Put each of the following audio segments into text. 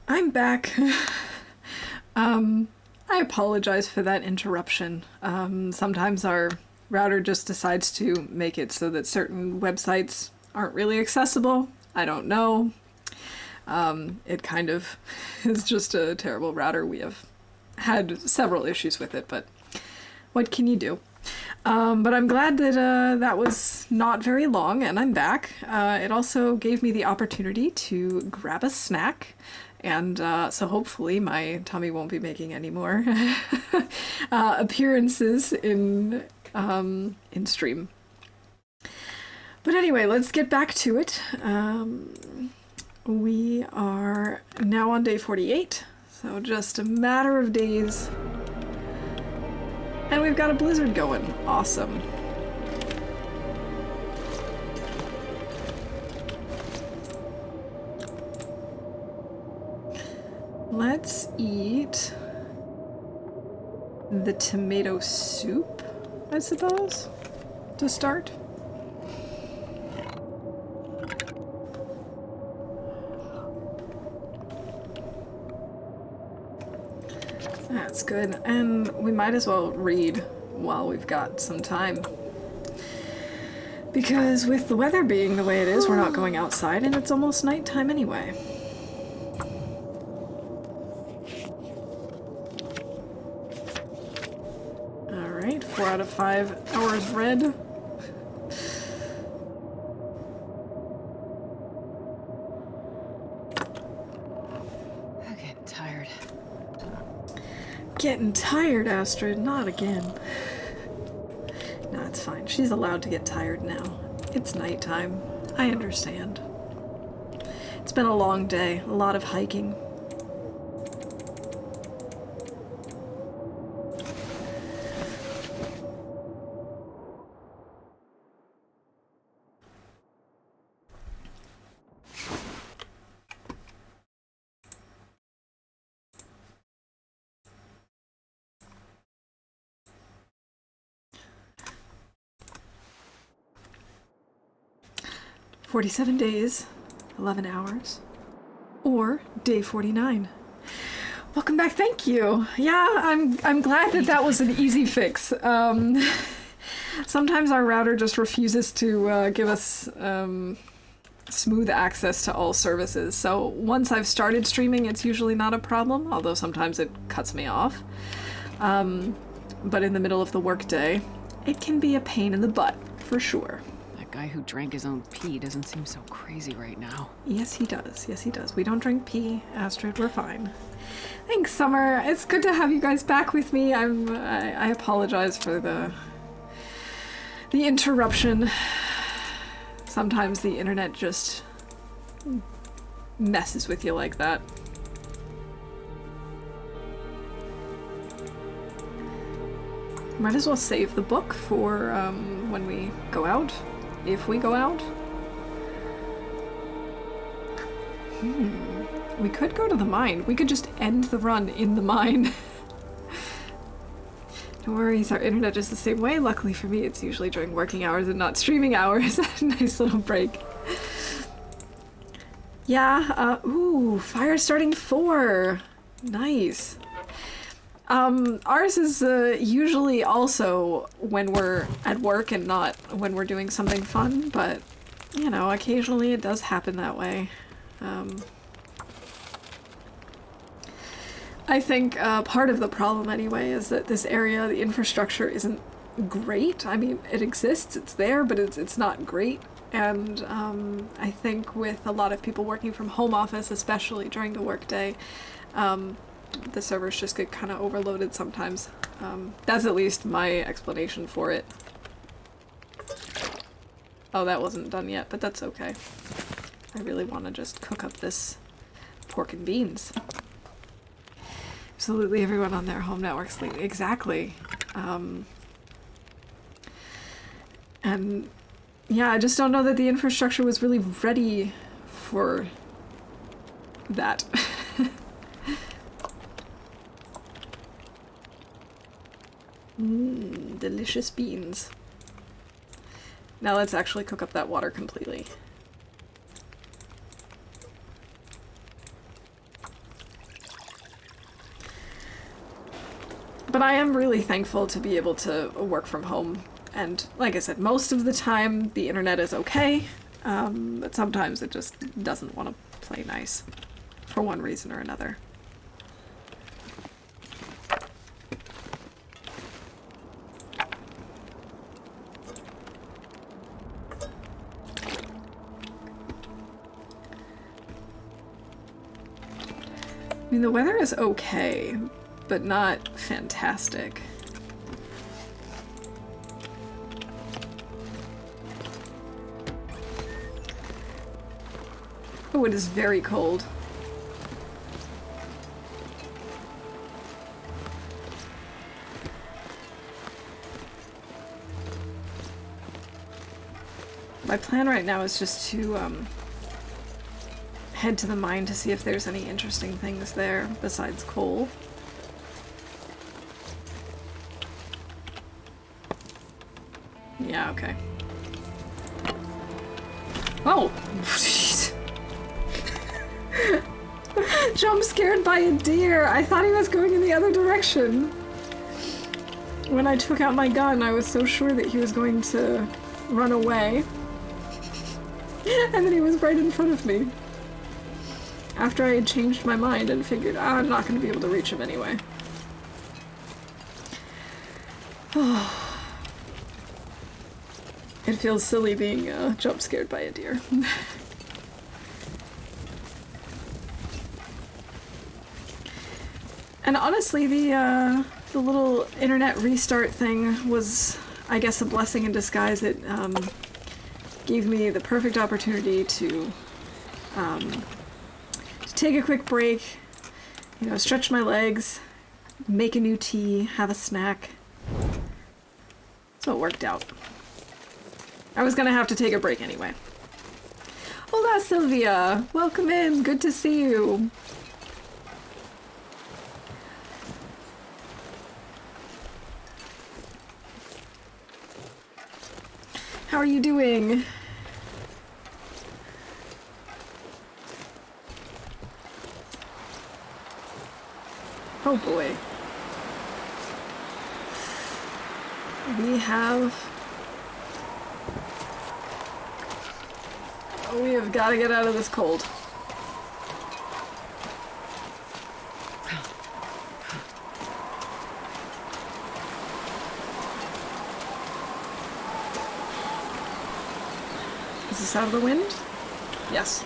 I'm back. I apologize for that interruption. Sometimes our router just decides to make it so that certain websites aren't really accessible. I don't know. It kind of is just a terrible router. We have had several issues with it, but what can you do? But I'm glad that that was not very long, and I'm back. It also gave me the opportunity to grab a snack, and so hopefully my tummy won't be making any more appearances in stream. But anyway, let's get back to it. We are now on day 48, so just a matter of days. And we've got a blizzard going. Awesome. Let's eat the tomato soup, I suppose, to start. That's good. And we might as well read while we've got some time. Because with the weather being the way it is, we're not going outside and it's almost nighttime anyway. Alright, 4 out of 5 hours read. Getting tired, Astrid. Not again. No, it's fine. She's allowed to get tired now. It's nighttime. I understand. It's been a long day. A lot of hiking. "47 days, 11 hours, or day 49. Welcome back, thank you. Yeah, I'm glad that that was an easy fix. Sometimes our router just refuses to give us smooth access to all services. So once I've started streaming, it's usually not a problem, although sometimes it cuts me off. But in the middle of the workday, it can be a pain in the butt, for sure. Guy who drank his own pee doesn't seem so crazy right now. Yes, he does. Yes, he does. We don't drink pee, Astrid. We're fine. Thanks, Summer. It's good to have you guys back with me. I apologize for the interruption. Sometimes the internet just messes with you like that. Might as well save the book for when we go out. If we go out? We could go to the mine. We could just end the run in the mine. No worries, our internet is the same way. Luckily for me, it's usually during working hours and not streaming hours. Nice little break. Yeah, ooh, fire starting 4. Nice. Ours is usually also when we're at work and not when we're doing something fun, but, you know, occasionally it does happen that way. I think part of the problem anyway is that this area, the infrastructure isn't great. I mean, it exists, it's there, but it's not great. And I think with a lot of people working from home office, especially during the workday, the servers just get kind of overloaded sometimes. That's at least my explanation for it. Oh, that wasn't done yet, but that's okay. I really want to just cook up this pork and beans. Absolutely everyone on their home networks leave. Exactly. And yeah, I just don't know that the infrastructure was really ready for that. Delicious beans. Now let's actually cook up that water completely. But I am really thankful to be able to work from home. And like I said, most of the time the internet is okay, but sometimes it just doesn't want to play nice for one reason or another. I mean, the weather is okay, but not fantastic. Oh, it is very cold. My plan right now is just to head to the mine to see if there's any interesting things there besides coal. Yeah, okay. Oh! Jeez. Jump scared by a deer! I thought he was going in the other direction. When I took out my gun, I was so sure that he was going to run away. And then he was right in front of me. After I had changed my mind and figured, I'm not going to be able to reach him anyway. It feels silly being jump scared by a deer. And honestly, the little internet restart thing was, I guess, a blessing in disguise. It gave me the perfect opportunity to take a quick break, you know, stretch my legs, make a new tea, have a snack. So it worked out. I was gonna have to take a break anyway. Hola, Sylvia! Welcome in! Good to see you! How are you doing? Oh boy. We have got to get out of this cold. Is this out of the wind? Yes.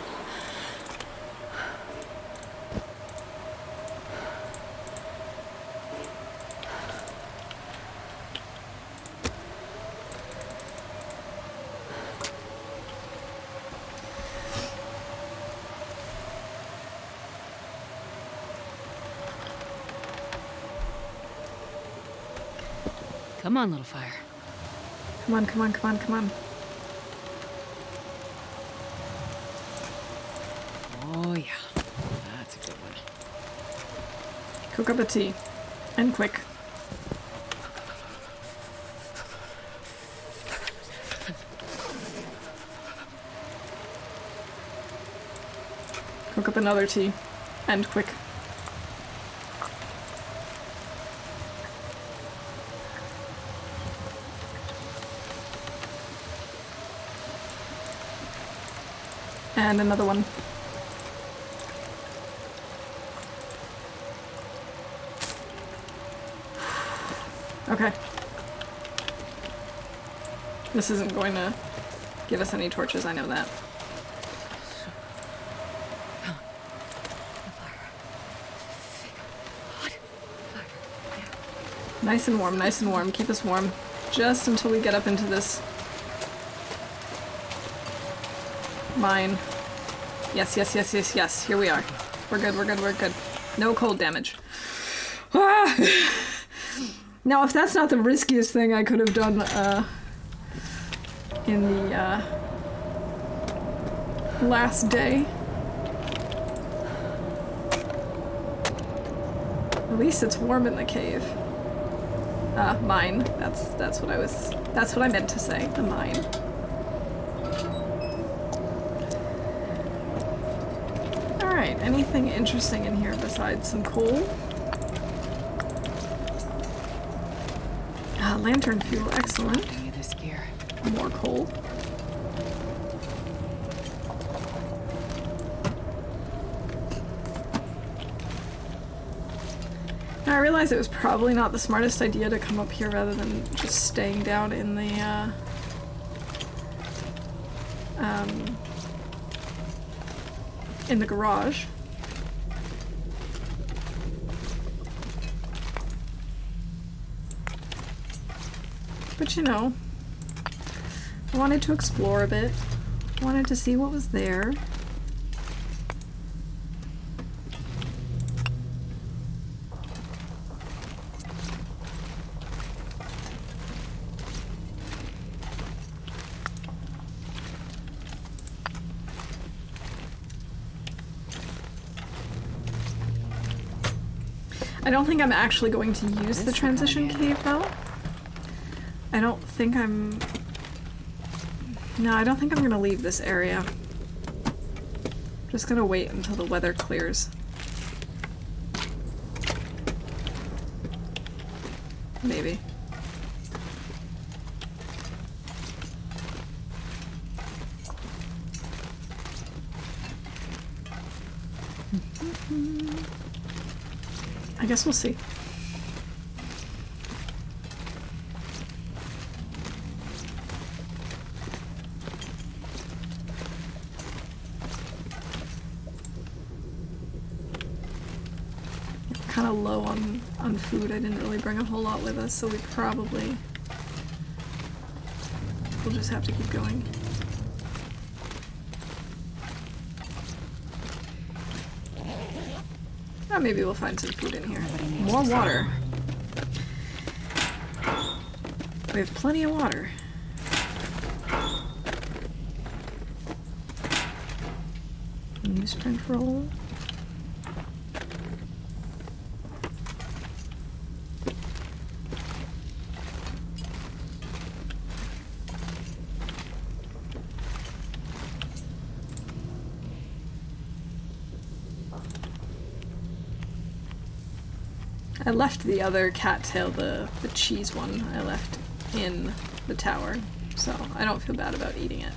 Come on, little fire. Come on, come on, come on, come on. Oh, yeah. That's a good one. Cook up a tea. And quick. Cook up another tea. And quick. And another one. Okay. This isn't going to give us any torches, I know that. Nice and warm, nice and warm. Keep us warm. Just until we get up into this mine. Yes, yes, yes, yes, yes. Here we are. We're good, we're good, we're good. No cold damage. Ah! Now, if that's not the riskiest thing I could have done, in the, last day. At least it's warm in the cave. Mine. That's what I meant to say. The mine. Alright, anything interesting in here besides some coal? Lantern fuel, excellent. Any of this gear. More coal. Now I realize it was probably not the smartest idea to come up here rather than just staying down in the garage. But you know, I wanted to explore a bit. I wanted to see what was there. I don't think I'm actually going to use the transition cave though. I don't think I'm... No, I don't think I'm gonna leave this area. I'm just gonna wait until the weather clears. Maybe. I guess we'll see. Kind of low on food. I didn't really bring a whole lot with us, so we probably we'll just have to keep going. Oh, maybe we'll find some food in here. More water. We have plenty of water. Newsprint roll. I left the other cattail, the cheese one, I left in the tower, so I don't feel bad about eating it.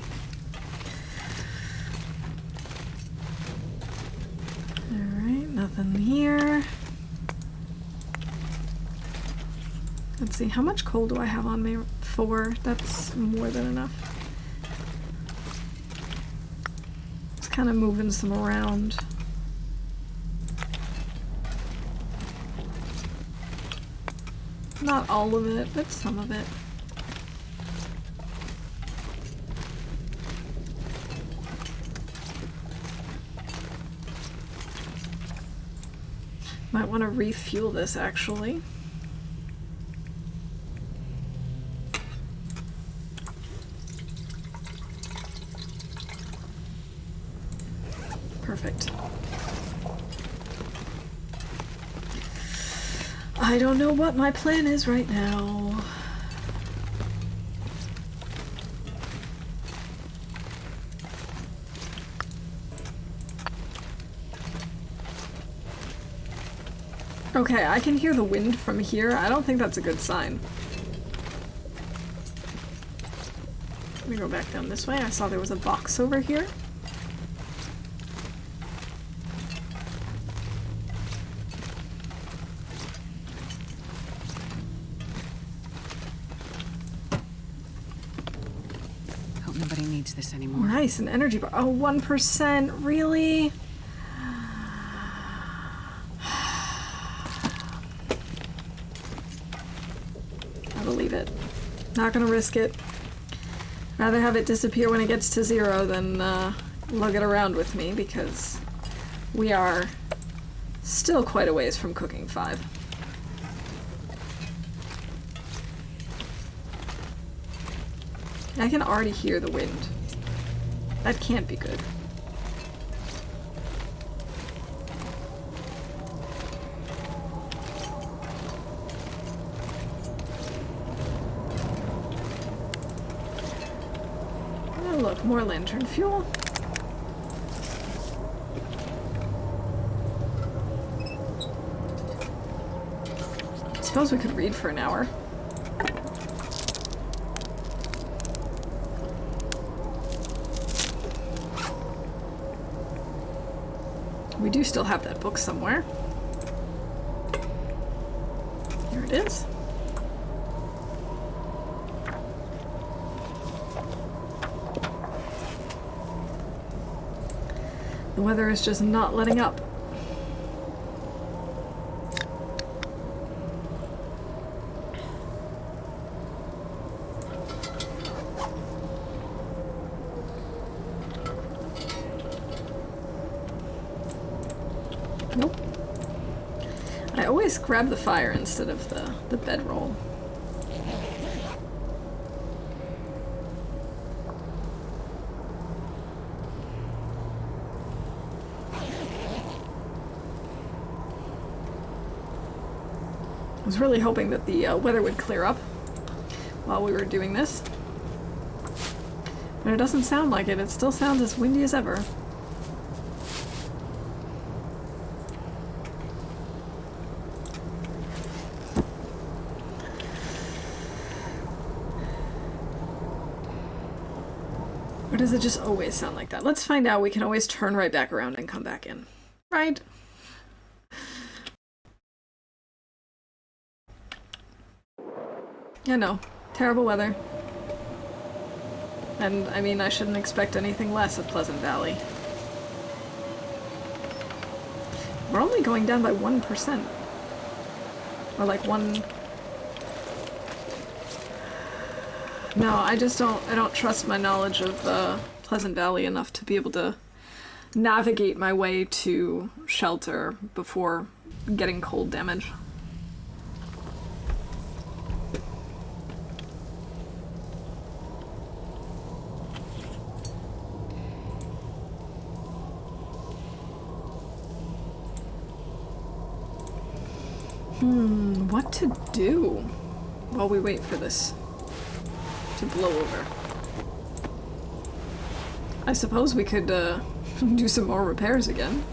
Alright, nothing here. Let's see, how much coal do I have on me? 4. That's more than enough. Just kind of moving some around. Not all of it, but some of it. Might want to refuel this, actually. Perfect. I don't know what my plan is right now. Okay, I can hear the wind from here. I don't think that's a good sign. Let me go back down this way. I saw there was a box over here. This anymore. Nice, an energy bar. Oh, 1%, really? I believe it. Not gonna risk it. Rather have it disappear when it gets to 0 than lug it around with me, because we are still quite a ways from cooking 5. I can already hear the wind. That can't be good. Oh, look, more lantern fuel. I suppose we could read for an hour. do still have that book somewhere. Here it is. The weather is just not letting up. Nope. I always grab the fire instead of the bedroll. I was really hoping that the weather would clear up while we were doing this. But it doesn't sound like it. It still sounds as windy as ever. Or does it just always sound like that? Let's find out. We can always turn right back around and come back in. Right? Yeah, no. Terrible weather. And, I mean, I shouldn't expect anything less of Pleasant Valley. We're only going down by 1%. Or like 1... No, I don't trust my knowledge of Pleasant Valley enough to be able to navigate my way to shelter before getting cold damage. What to do while we wait for this to blow over? I suppose we could do some more repairs again.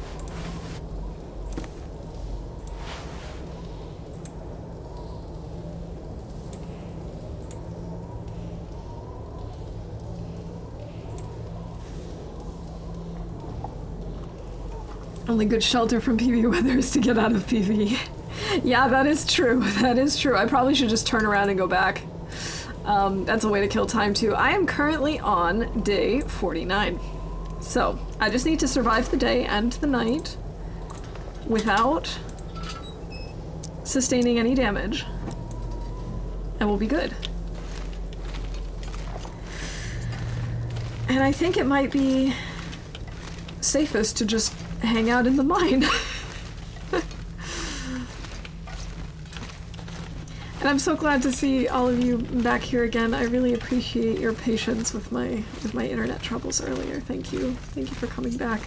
Only good shelter from PV weather is to get out of PV. Yeah, that is true. That is true. I probably should just turn around and go back. That's a way to kill time too. I am currently on day 49. So, I just need to survive the day and the night without sustaining any damage. And we'll be good. And I think it might be safest to just hang out in the mine. And I'm so glad to see all of you back here again. I really appreciate your patience with my internet troubles earlier. Thank you. Thank you for coming back.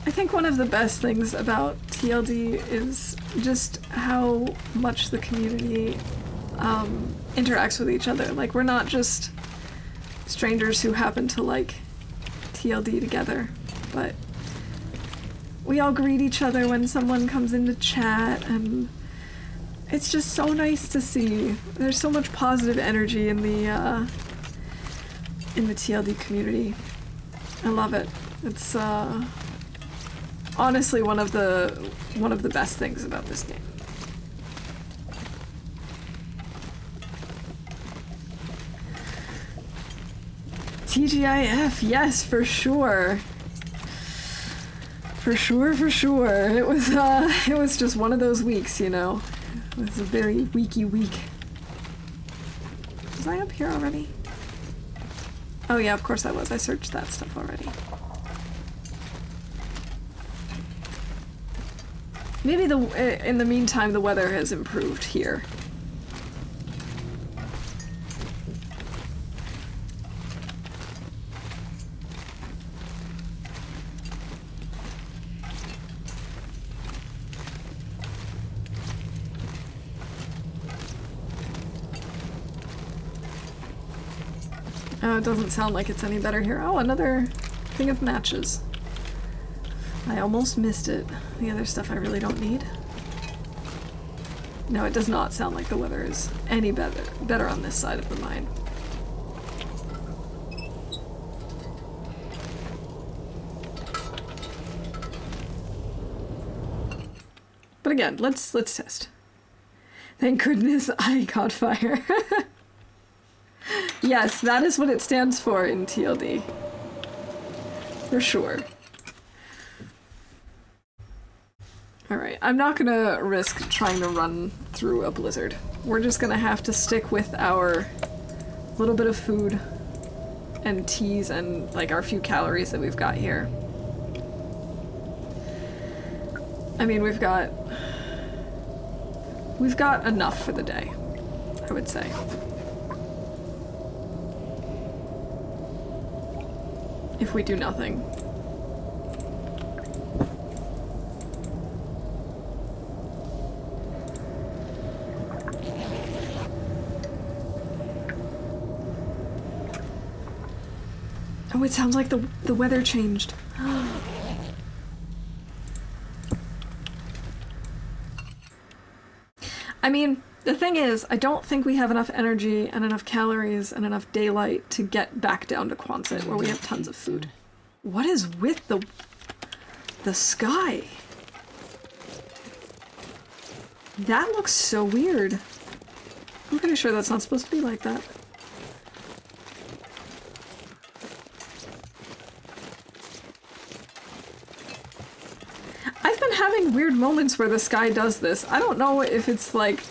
I think one of the best things about TLD is just how much the community interacts with each other. Like, we're not just strangers who happen to like TLD together, but we all greet each other when someone comes into chat, and it's just so nice to see. There's so much positive energy in the TLD community. I love it. It's honestly one of the best things about this game. TGIF, yes, for sure. For sure. It was just one of those weeks, you know. It was a very weeky week. Was I up here already? Oh yeah, of course I was. I searched that stuff already. Maybe in the meantime the weather has improved here. It doesn't sound like it's any better here. Oh, another thing of matches. I almost missed it. The other stuff I really don't need. No, it does not sound like the weather is any better on this side of the mine. But again, let's test. Thank goodness I caught fire. Yes, that is what it stands for in TLD. For sure. Alright, I'm not gonna risk trying to run through a blizzard. We're just gonna have to stick with our little bit of food and teas and like our few calories that we've got here. I mean, we've got enough for the day, I would say. If we do nothing. Oh, it sounds like the weather changed. I mean, the thing is, I don't think we have enough energy and enough calories and enough daylight to get back down to Quonset where we have tons of food. What is with the sky? That looks so weird. I'm pretty sure that's not supposed to be like that. I've been having weird moments where the sky does this. I don't know if it's like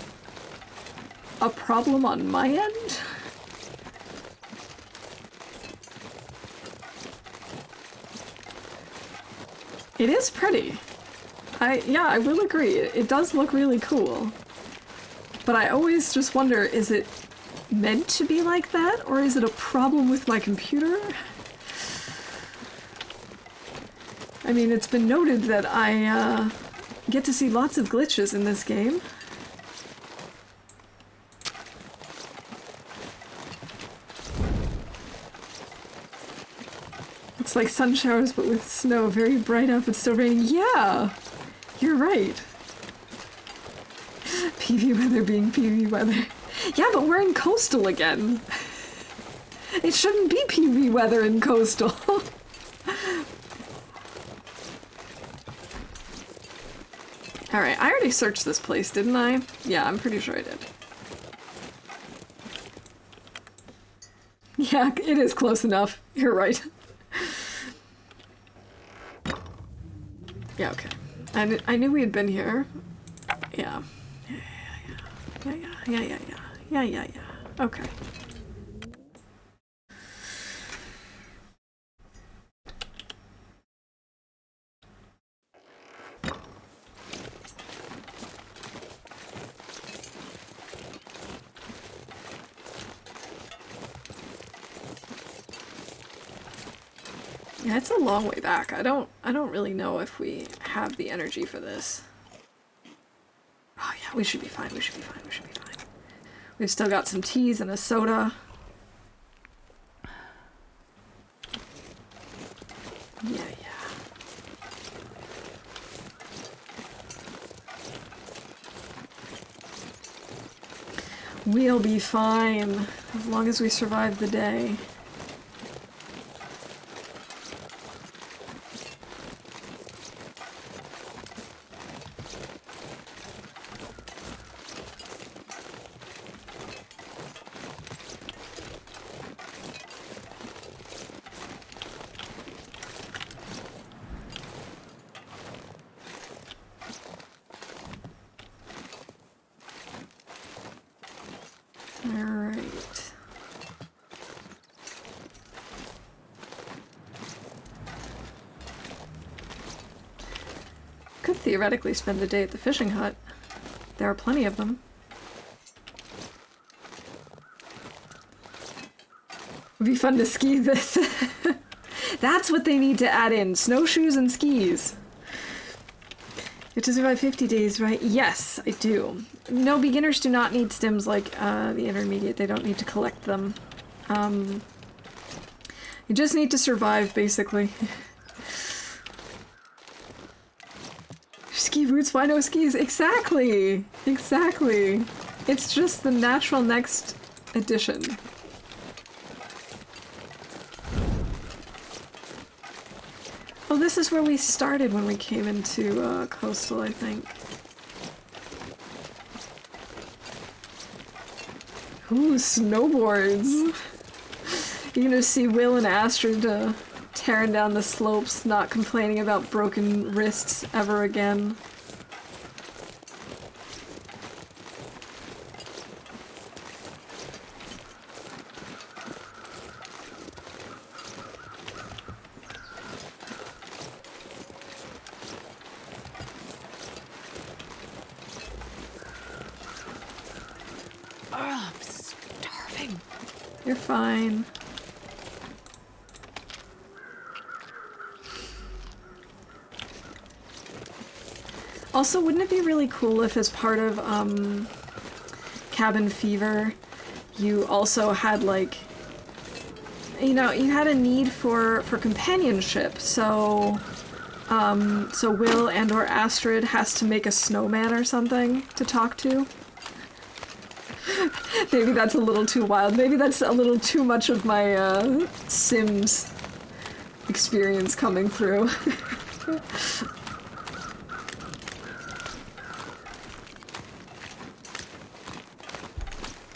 a problem on my end. It is pretty. Yeah, I will agree. It does look really cool. But I always just wonder, is it meant to be like that? Or is it a problem with my computer? I mean, it's been noted that I get to see lots of glitches in this game. It's like sun showers, but with snow. Very bright up, it's still raining. Yeah! You're right. PV weather being PV weather. Yeah, but we're in coastal again. It shouldn't be PV weather in coastal. Alright, I already searched this place, didn't I? Yeah, I'm pretty sure I did. Yeah, it is close enough. You're right. Yeah, okay. I knew we had been here. Yeah. Yeah. Okay. Yeah, it's a long way back. I don't really know if we have the energy for this. Oh yeah, we should be fine. We should be fine. We've still got some teas and a soda. Yeah. We'll be fine as long as we survive the day. Alright. Could theoretically spend the day at the fishing hut. There are plenty of them. Would be fun to ski this. That's what they need to add in. Snowshoes and skis. You have to survive 50 days, right? Yes, I do. No, beginners do not need stims like the intermediate. They don't need to collect them. You just need to survive, basically. Ski boots, why no skis? Exactly! Exactly. It's just the natural next addition. Oh, this is where we started when we came into Coastal, I think. Ooh, snowboards! You're gonna see Will and Astrid tearing down the slopes, not complaining about broken wrists ever again. Oh, I'm starving. You're fine. Also, wouldn't it be really cool if, as part of Cabin Fever, you also had, like, you know, you had a need for companionship, so Will and or Astrid has to make a snowman or something to talk to? Maybe that's a little too wild. Maybe that's a little too much of my Sims experience coming through.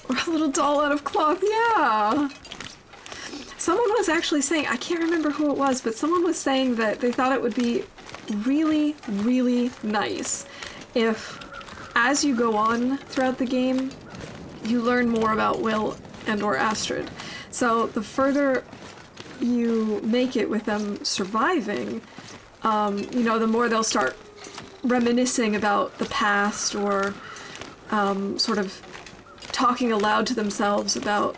Or a little doll out of cloth, yeah! Someone was actually saying, I can't remember who it was, but someone was saying that they thought it would be really, really nice if, as you go on throughout the game, you learn more about Will and or Astrid. So the further you make it with them surviving, you know, the more they'll start reminiscing about the past, or sort of talking aloud to themselves about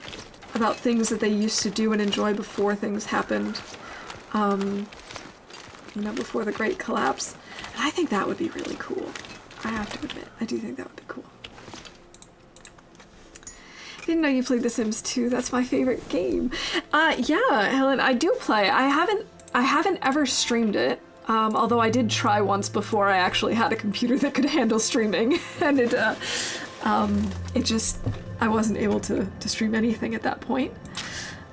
things that they used to do and enjoy before things happened, you know, before the Great Collapse. And I think that would be really cool. I have to admit, I do think that would be cool. Didn't know you played The Sims 2. That's my favorite game. Yeah, Helen, I do play. I haven't ever streamed it. Although I did try once before I actually had a computer that could handle streaming, and it just, I wasn't able to stream anything at that point.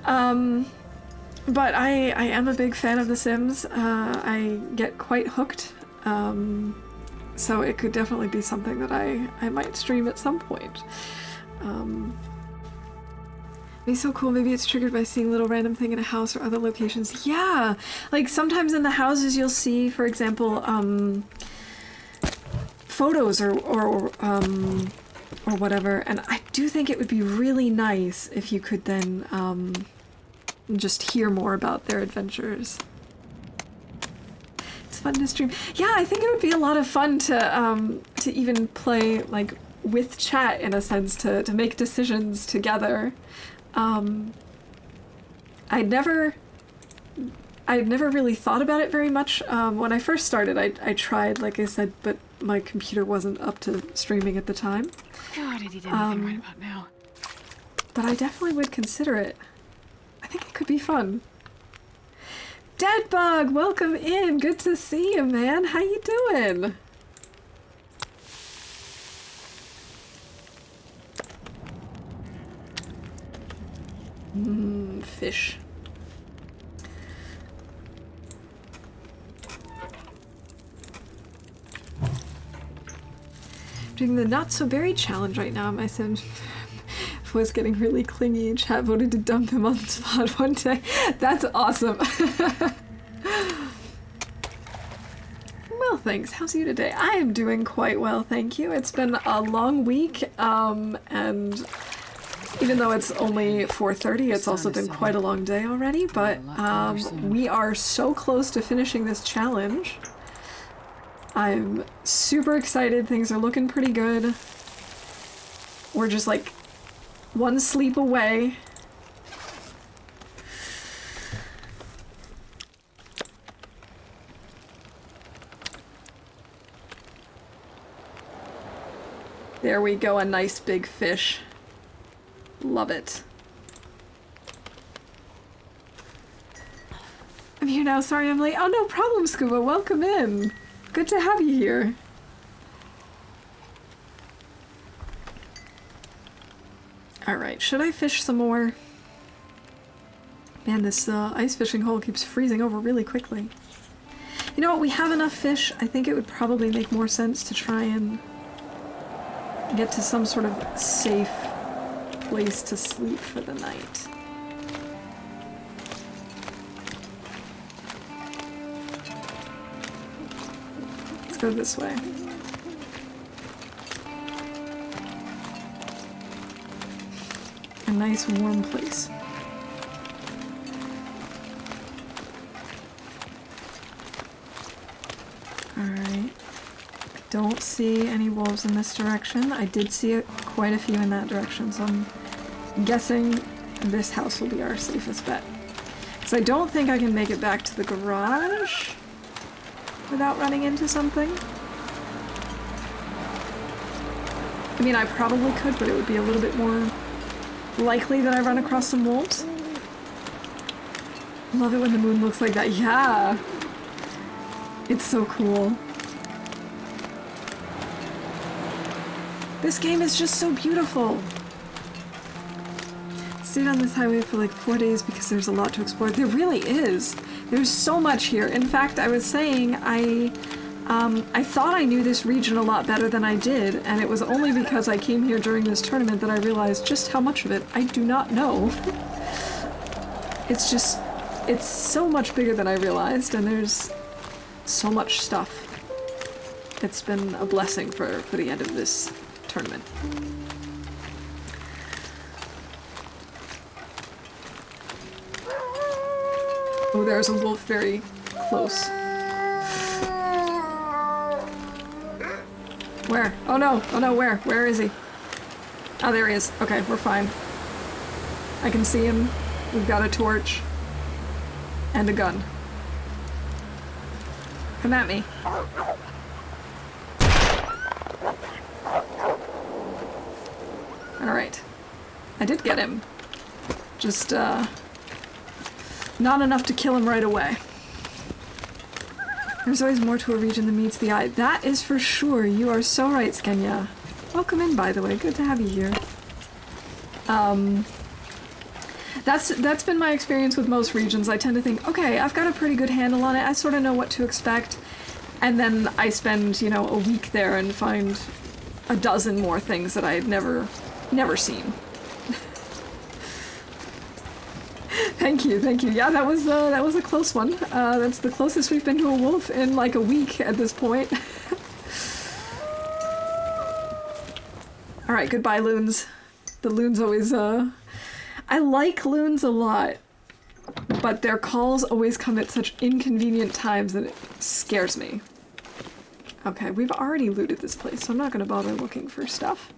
But I am a big fan of The Sims. I get quite hooked. So it could definitely be something that I might stream at some point. It'd be so cool. Maybe it's triggered by seeing a little random thing in a house or other locations. Yeah! Like, sometimes in the houses you'll see, for example, photos or whatever, and I do think it would be really nice if you could then just hear more about their adventures. It's fun to stream. Yeah, I think it would be a lot of fun to even play, like, with chat, in a sense, to make decisions together. I'd never really thought about it very much. When I first started, I tried, like I said, but my computer wasn't up to streaming at the time. God, I need anything right about now. But I definitely would consider it. I think it could be fun. Deadbug, welcome in. Good to see you, man. How you doing? Fish. Doing the not so berry challenge right now. My sim was getting really clingy. Chat voted to dump him on the spot one day. That's awesome. Well, thanks. How's you today? I am doing quite well, thank you. It's been a long week, and even though it's only 4:30, it's also been quite a long day already, but we are so close to finishing this challenge. I'm super excited. Things are looking pretty good. We're just like one sleep away. There we go, a nice big fish. Love it. I'm here now. Sorry I'm late. Oh, no problem, Scuba. Welcome in. Good to have you here. Alright, should I fish some more? Man, this ice fishing hole keeps freezing over really quickly. You know what? We have enough fish. I think it would probably make more sense to try and get to some sort of safe place to sleep for the night. Let's go this way. A nice warm place. Alright. Don't see any wolves in this direction. I did see quite a few in that direction, so I'm guessing this house will be our safest bet. Because I don't think I can make it back to the garage without running into something. I mean, I probably could, but it would be a little bit more likely that I run across some wolves. Love it when the moon looks like that. Yeah! It's so cool. This game is just so beautiful. Stayed on this highway for like 4 days because there's a lot to explore. There really is. There's so much here. In fact, I was saying I thought I knew this region a lot better than I did, and it was only because I came here during this tournament that I realized just how much of it I do not know. It's so much bigger than I realized, and there's so much stuff. It's been a blessing for the end of this tournament. Oh, there's a wolf very close. Where? Oh no! Oh no, where? Where is he? Oh, there he is. Okay, we're fine. I can see him. We've got a torch. And a gun. Come at me. Alright. I did get him. Just, not enough to kill him right away. There's always more to a region than meets the eye. That is for sure. You are so right, Skenya. Welcome in, by the way. Good to have you here. That's been my experience with most regions. I tend to think, okay, I've got a pretty good handle on it. I sort of know what to expect. And then I spend, you know, a week there and find a dozen more things that I had never seen. Thank you, thank you. Yeah, that was a close one. That's the closest we've been to a wolf in like a week at this point. Alright, goodbye, loons. The loons always, I like loons a lot, but their calls always come at such inconvenient times that it scares me. Okay, we've already looted this place, so I'm not gonna bother looking for stuff.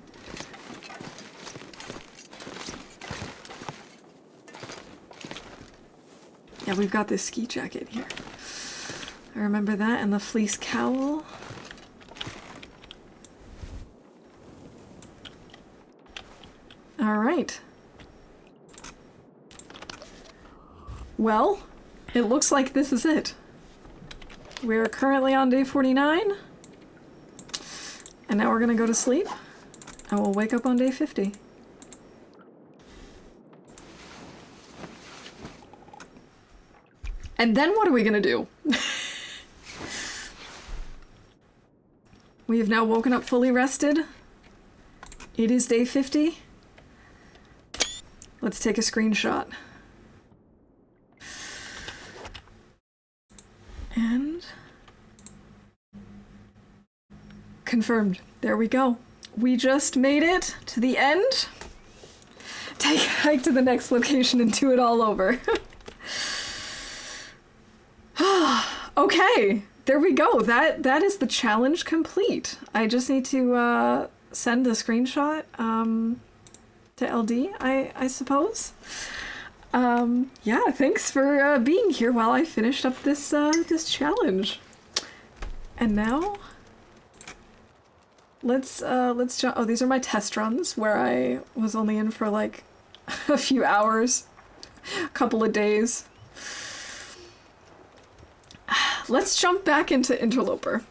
Yeah, we've got this ski jacket here. I remember that, and the fleece cowl. Alright. Well, it looks like this is it. We're currently on day 49. And now we're gonna go to sleep. And we'll wake up on day 50. And then what are we gonna do? We have now woken up fully rested. It is day 50. Let's take a screenshot. And... confirmed. There we go. We just made it to the end. Take a hike to the next location and do it all over. Okay, there we go. That is the challenge complete. I just need to send the screenshot to LD, I suppose. Yeah, thanks for being here while I finished up this this challenge. And now let's jump. Oh, these are my test runs where I was only in for like a few hours, a couple of days. let's jump back into Interloper.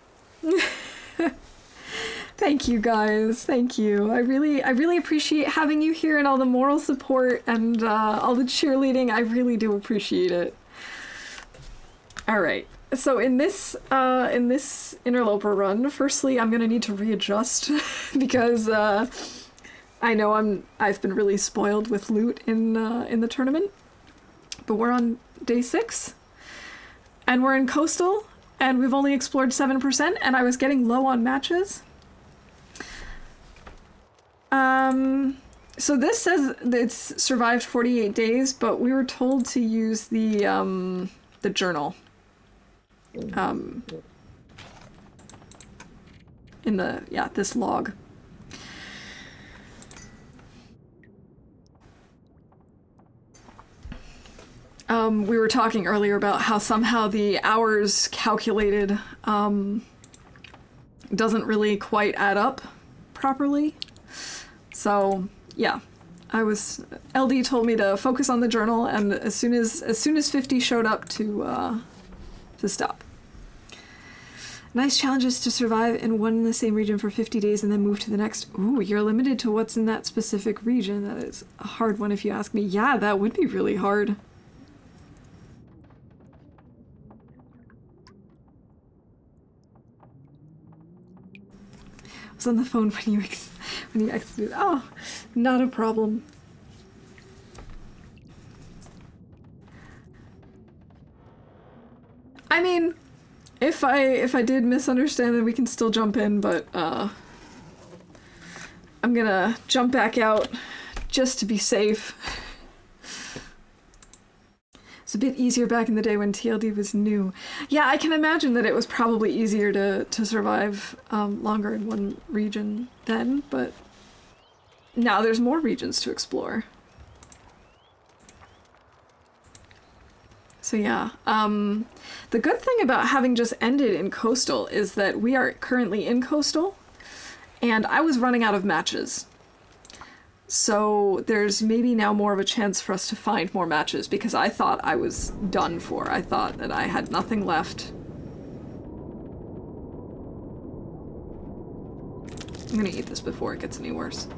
Thank you guys, thank you. I really appreciate having you here and all the moral support and all the cheerleading. I really do appreciate it. All right. So in this Interloper run, firstly, I'm gonna need to readjust because I know I've been really spoiled with loot in the tournament. But we're on day 6, and we're in Coastal, and we've only explored 7%, and I was getting low on matches. So this says that it's survived 48 days, but we were told to use the journal. In this log. We were talking earlier about how somehow the hours calculated doesn't really quite add up properly. So yeah, LD told me to focus on the journal, and as soon as 50 showed up to stop. Nice challenges to survive in one and the same region for 50 days and then move to the next. Ooh, you're limited to what's in that specific region. That is a hard one if you ask me. Yeah, that would be really hard. I was on the phone when you exited. Oh, not a problem. I mean, if I did misunderstand, then we can still jump in, but I'm gonna jump back out just to be safe. It's a bit easier back in the day when TLD was new. Yeah, I can imagine that it was probably easier to survive longer in one region then, but now there's more regions to explore. So yeah, the good thing about having just ended in Coastal is that we are currently in Coastal, and I was running out of matches. So there's maybe now more of a chance for us to find more matches, because I thought I was done for. I thought that I had nothing left. I'm gonna eat this before it gets any worse.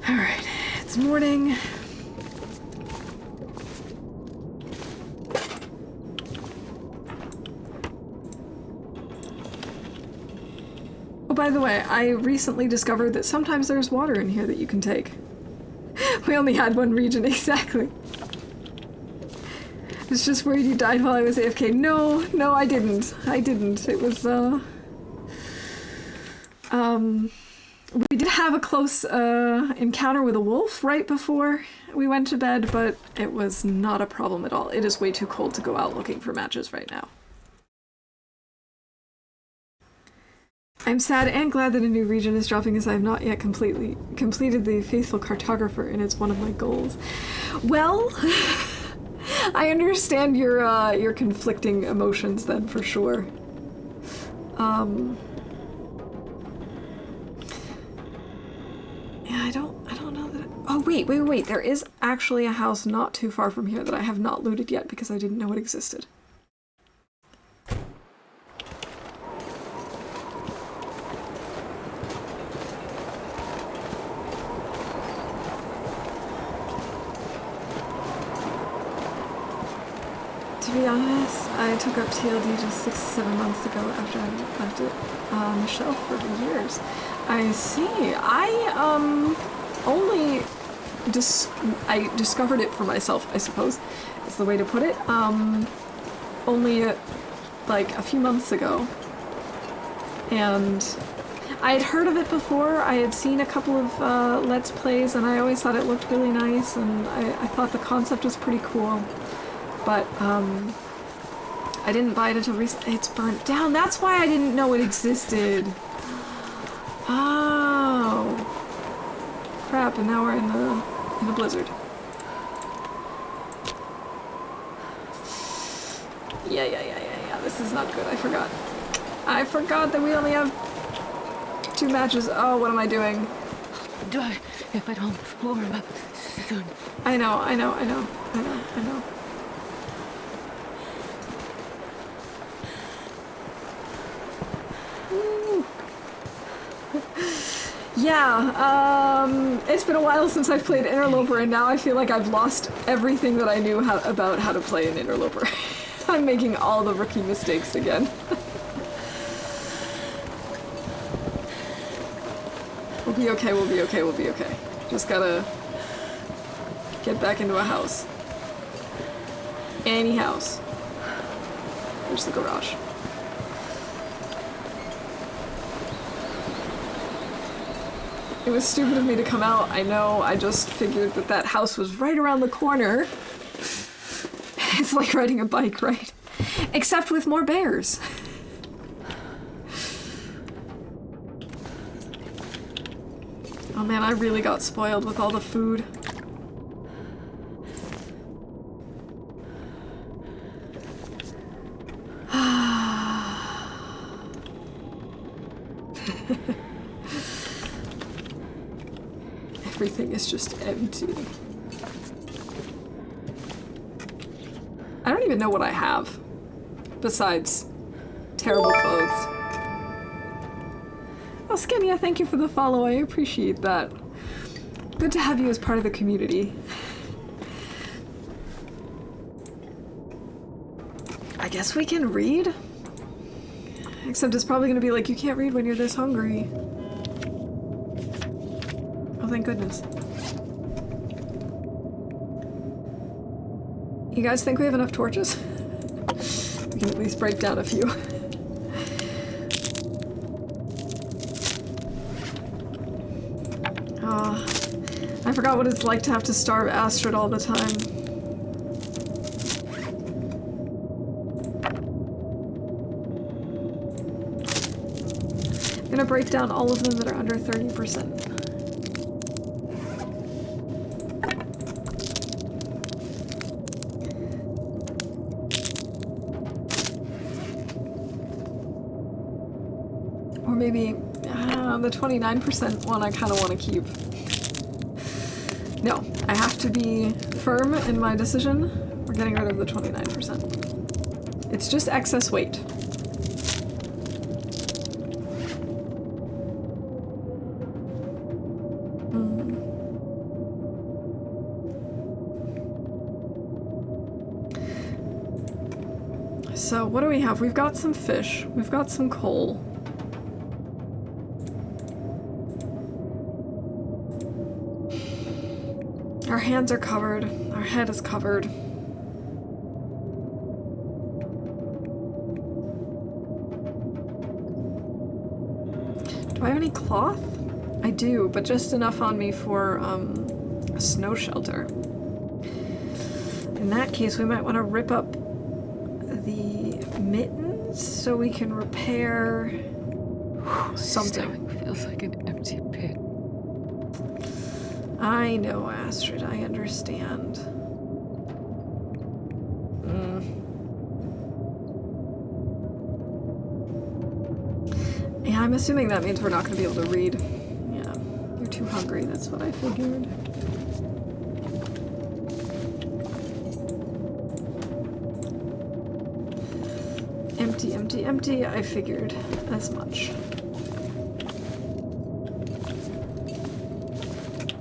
Alright, it's morning. Oh, by the way, I recently discovered that sometimes there's water in here that you can take. We only had one region, exactly. I was just worried you died while I was AFK. No, I didn't. It was, we did have a close encounter with a wolf right before we went to bed, but it was not a problem at all. It is way too cold to go out looking for matches right now. I'm sad and glad that a new region is dropping, as I have not yet completed the Faithful Cartographer, and it's one of my goals. Well, I understand your conflicting emotions then, for sure. Yeah, I don't know that. Oh, wait. There is actually a house not too far from here that I have not looted yet because I didn't know it existed. To be honest, I took up TLD just 6-7 months ago after I left it on the shelf for years. I see. I discovered it for myself, I suppose, is the way to put it. Only like a few months ago. And I had heard of it before. I had seen a couple of Let's Plays, and I always thought it looked really nice, and I thought the concept was pretty cool. But I didn't buy it until recently. It's burnt down. That's why I didn't know it existed. Oh, crap! And now we're in a blizzard. Yeah. This is not good. I forgot that we only have 2 matches. Oh, what am I doing? if I don't warm up soon. I know. Ooh. Yeah, it's been a while since I've played Interloper, and now I feel like I've lost everything that I knew about how to play an Interloper. I'm making all the rookie mistakes again. We'll be okay, we'll be okay, we'll be okay. Just gotta get back into a house. Any house. There's the garage. It was stupid of me to come out, I know. I just figured that that house was right around the corner. It's like riding a bike, right? Except with more bears. Oh man, I really got spoiled with all the food. Everything is just empty. I don't even know what I have besides terrible clothes. Oh, Skimia, thank you for the follow. I appreciate that. Good to have you as part of the community. I guess we can read? Except it's probably gonna be like, you can't read when you're this hungry. Oh, thank goodness. You guys think we have enough torches? We can at least break down a few. I forgot what it's like to have to starve Astrid all the time. I'm gonna break down all of them that are under 30%. Or maybe the 29% one I kind of want to keep. No, I have to be firm in my decision. We're getting rid of the 29%. It's just excess weight. So what do we have? We've got some fish. We've got some coal. Our hands are covered. Our head is covered. Do I have any cloth? I do, but just enough on me for a snow shelter. In that case, we might want to rip up the mittens so we can repair something. Stomach feels like an empty pit. I know, Astrid, I understand. Yeah, I'm assuming that means we're not going to be able to read. Yeah, you're too hungry, that's what I figured. Empty, empty, empty, I figured as much.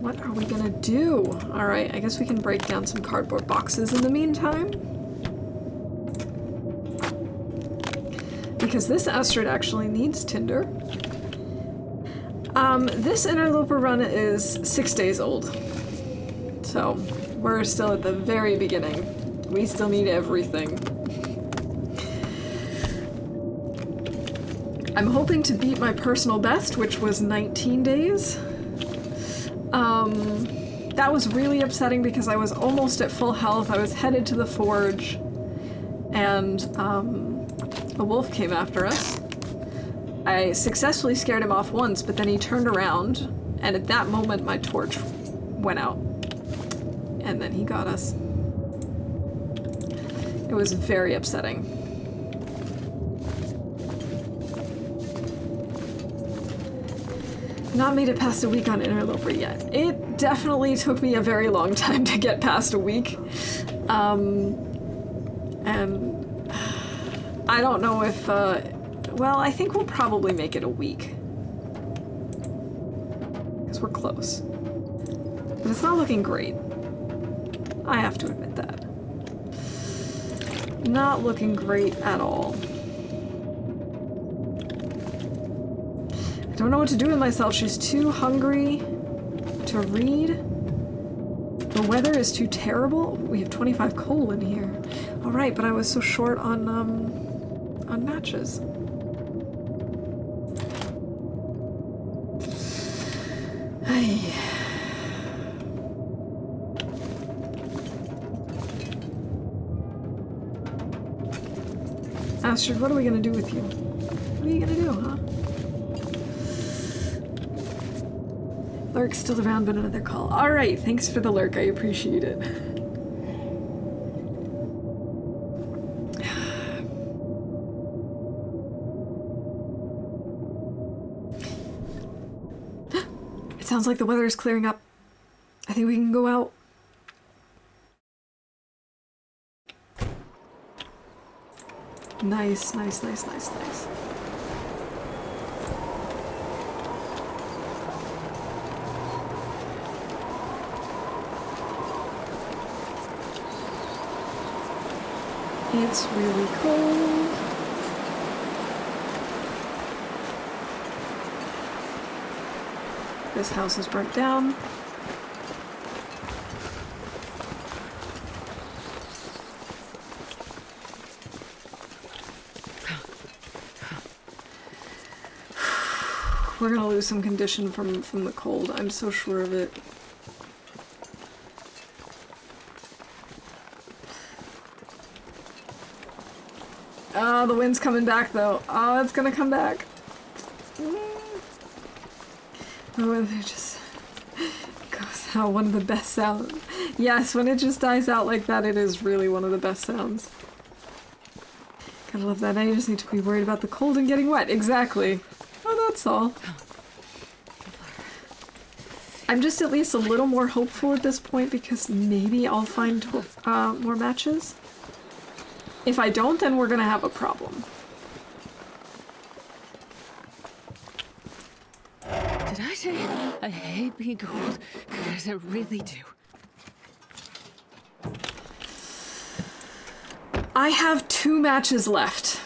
What are we gonna do? Alright, I guess we can break down some cardboard boxes in the meantime. Because this Astrid actually needs tinder. This Interloper run is 6 days old. So, we're still at the very beginning. We still need everything. I'm hoping to beat my personal best, which was 19 days. That was really upsetting because I was almost at full health. I was headed to the forge, and a wolf came after us. I successfully scared him off once, but then he turned around, and at that moment my torch went out. And then he got us. It was very upsetting. Not made it past a week on Interloper yet. It definitely took me a very long time to get past a week. And I don't know if, well, I think we'll probably make it a week. Because we're close. But it's not looking great. I have to admit that. Not looking great at all. I don't know what to do with myself. She's too hungry to read. The weather is too terrible. We have 25 coal in here. All right, but I was so short on matches. Ay. Astrid, what are we gonna do with you? What are you gonna do, huh? Lurk's still around, but another call. Alright, thanks for the lurk, I appreciate it. It sounds like the weather is clearing up. I think we can go out. Nice, nice, nice, nice, nice. It's really cold. This house is burnt down. We're gonna lose some condition from the cold. I'm so sure of it. Oh, the wind's coming back though. Oh, it's gonna come back. Oh, and it just goes out. One of the best sounds. Yes, when it just dies out like that, it is really one of the best sounds. Gotta love that. Now you just need to be worried about the cold and getting wet. Exactly. Oh, that's all. I'm just at least a little more hopeful at this point because maybe I'll find more matches. If I don't, then we're gonna have a problem. Did I say I hate being cold? Because I really do. I have 2 matches left.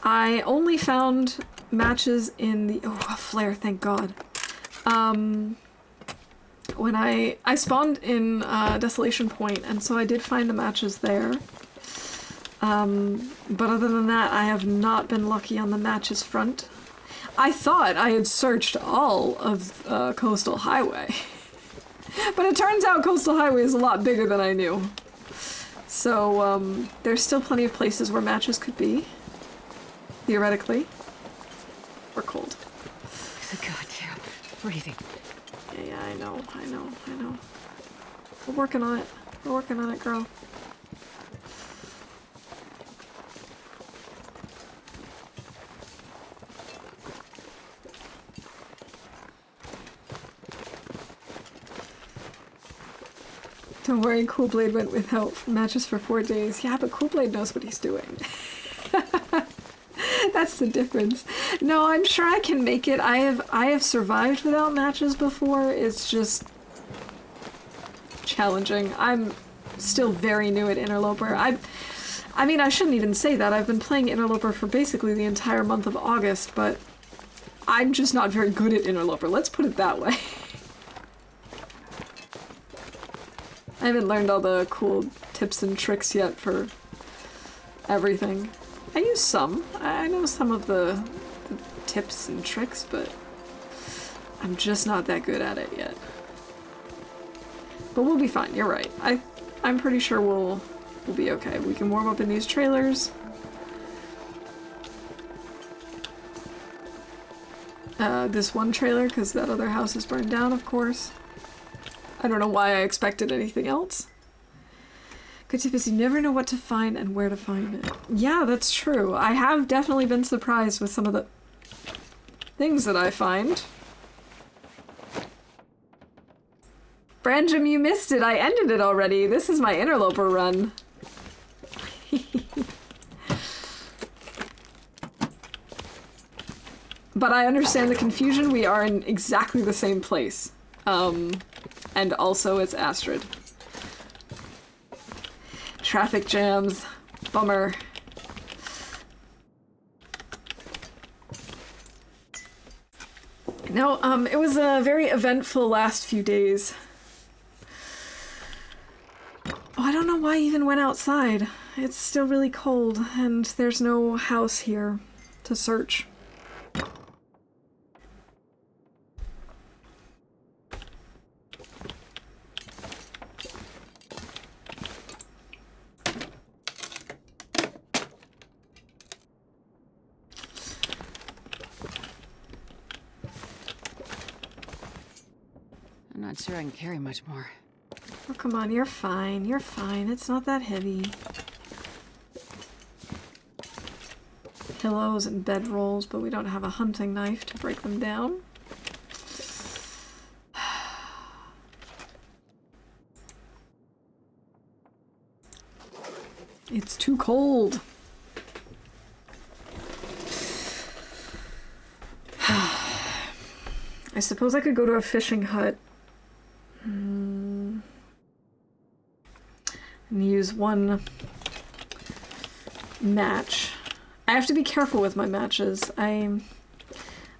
I only found matches in the... Oh, a flare, thank God. When I spawned in Desolation Point, and so I did find the matches there. But other than that, I have not been lucky on the matches front. I thought I had searched all of Coastal Highway. But it turns out Coastal Highway is a lot bigger than I knew. So, there's still plenty of places where matches could be. Theoretically. Or cold. Goddamn freezing. Yeah, I know. We're working on it. We're working on it, girl. Don't worry, Coolblade went without matches for 4 days. Yeah, but Coolblade knows what he's doing. That's the difference. No, I'm sure I can make it. I have survived without matches before. It's just challenging. I'm still very new at Interloper. I mean, I shouldn't even say that. I've been playing Interloper for basically the entire month of August, but I'm just not very good at Interloper. Let's put it that way. I haven't learned all the cool tips and tricks yet for everything. I use some. I know some of the tips and tricks, but I'm just not that good at it yet. But we'll be fine, you're right. I'm pretty sure we'll be okay. We can warm up in these trailers. This one trailer, because that other house is burned down, of course. I don't know why I expected anything else. Good tip is you never know what to find and where to find it. Yeah, that's true. I have definitely been surprised with some of the... things that I find. Branjam, you missed it. I ended it already. This is my interloper run. But I understand the confusion. We are in exactly the same place. And also it's Astrid. Traffic jams. Bummer. No, it was a very eventful last few days. Oh, I don't know why I even went outside. It's still really cold, and there's no house here to search. I'm not sure I can carry much more. Oh, come on, you're fine. You're fine. It's not that heavy. Pillows and bedrolls, but we don't have a hunting knife to break them down. It's too cold. I suppose I could go to a fishing hut. And use one match. I have to be careful with my matches. I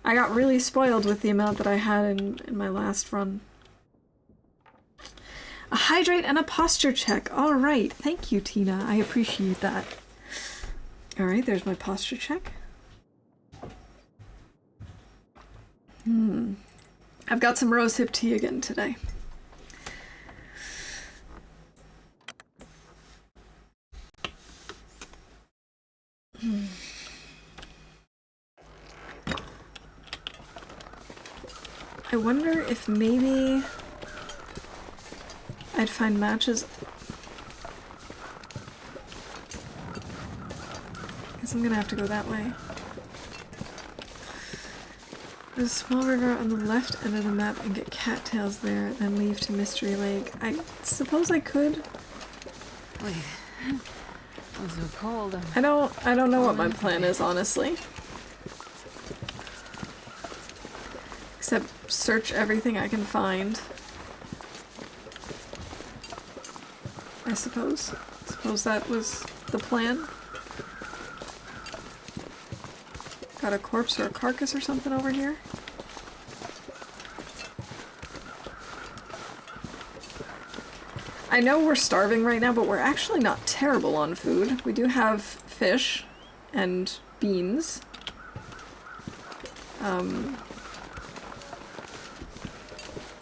got really spoiled with the amount that I had in my last run. A hydrate and a posture check. All right. Thank you, Tina. I appreciate that. All right, there's my posture check. I've got some rosehip tea again today. I wonder if maybe I'd find matches. Guess I'm gonna have to go that way. There's a small river on the left end of the map and get cattails there, then leave to Mystery Lake. I suppose I could. Wait. I'm so cold. I don't know what my plan is, honestly. Except search everything I can find. I suppose. Suppose that was the plan. Got a corpse or a carcass or something over here? I know we're starving right now, but we're actually not terrible on food. We do have fish and beans.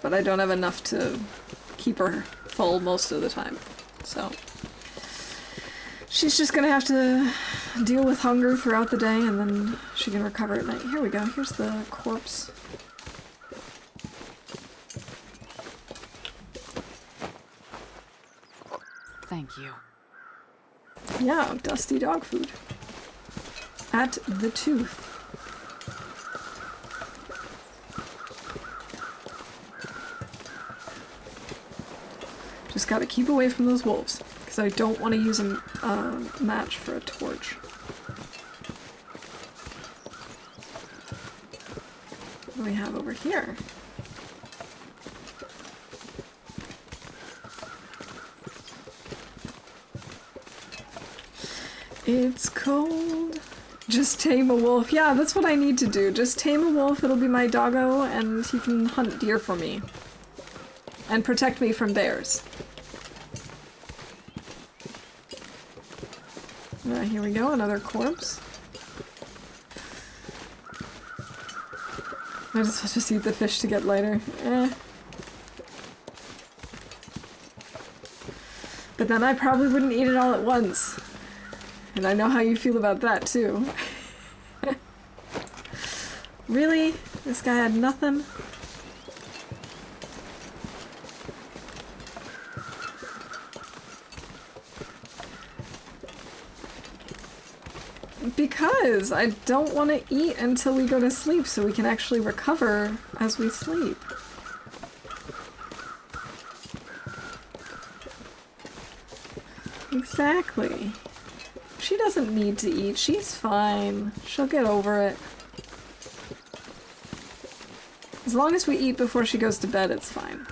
But I don't have enough to keep her full most of the time. So she's just gonna have to deal with hunger throughout the day, and then she can recover at night. Here we go. Here's the corpse. Thank you. Yeah, dusty dog food. At the tooth. Just gotta keep away from those wolves, because I don't want to use a match for a torch. What do we have over here? It's cold. Just tame a wolf. Yeah, that's what I need to do. Just tame a wolf, it'll be my doggo, and he can hunt deer for me. And protect me from bears. Here we go, another corpse. Might as well just eat the fish to get lighter. But then I probably wouldn't eat it all at once. And I know how you feel about that, too. Really? This guy had nothing? because I don't want to eat until we go to sleep so we can actually recover as we sleep. Exactly. She doesn't need to eat. She's fine. She'll get over it. As long as we eat before she goes to bed, it's fine.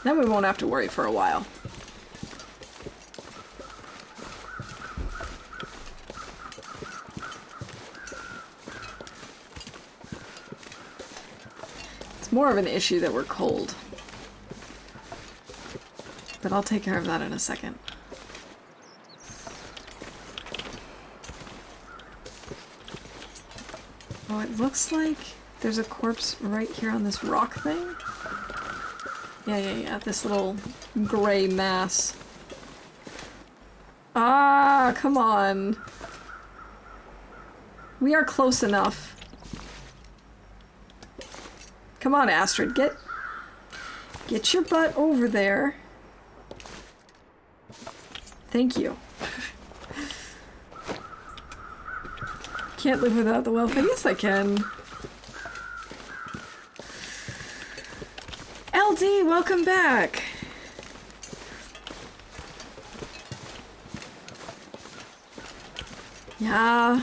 Then we won't have to worry for a while. It's more of an issue that we're cold. But I'll take care of that in a second. Oh, it looks like there's a corpse right here on this rock thing. Yeah, this little gray mass. Ah, come on. We are close enough. Come on, Astrid, get your butt over there. Thank you. Can't live without the welfare. Yes, I can. LD, welcome back. Yeah.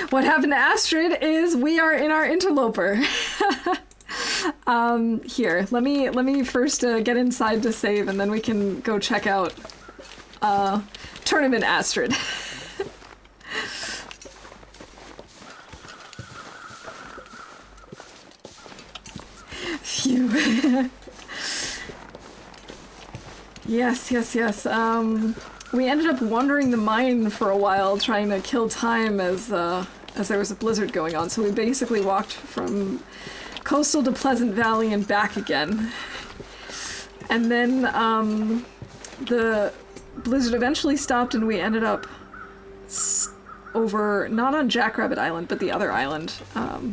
What happened to Astrid is we are in our interloper. Here, let me first get inside to save, and then we can go check out Tournament Astrid. Phew. Yes. We ended up wandering the mine for a while, trying to kill time as there was a blizzard going on. So we basically walked from Coastal to Pleasant Valley and back again. And then the blizzard eventually stopped, and we ended up over, not on Jackrabbit Island, but the other island.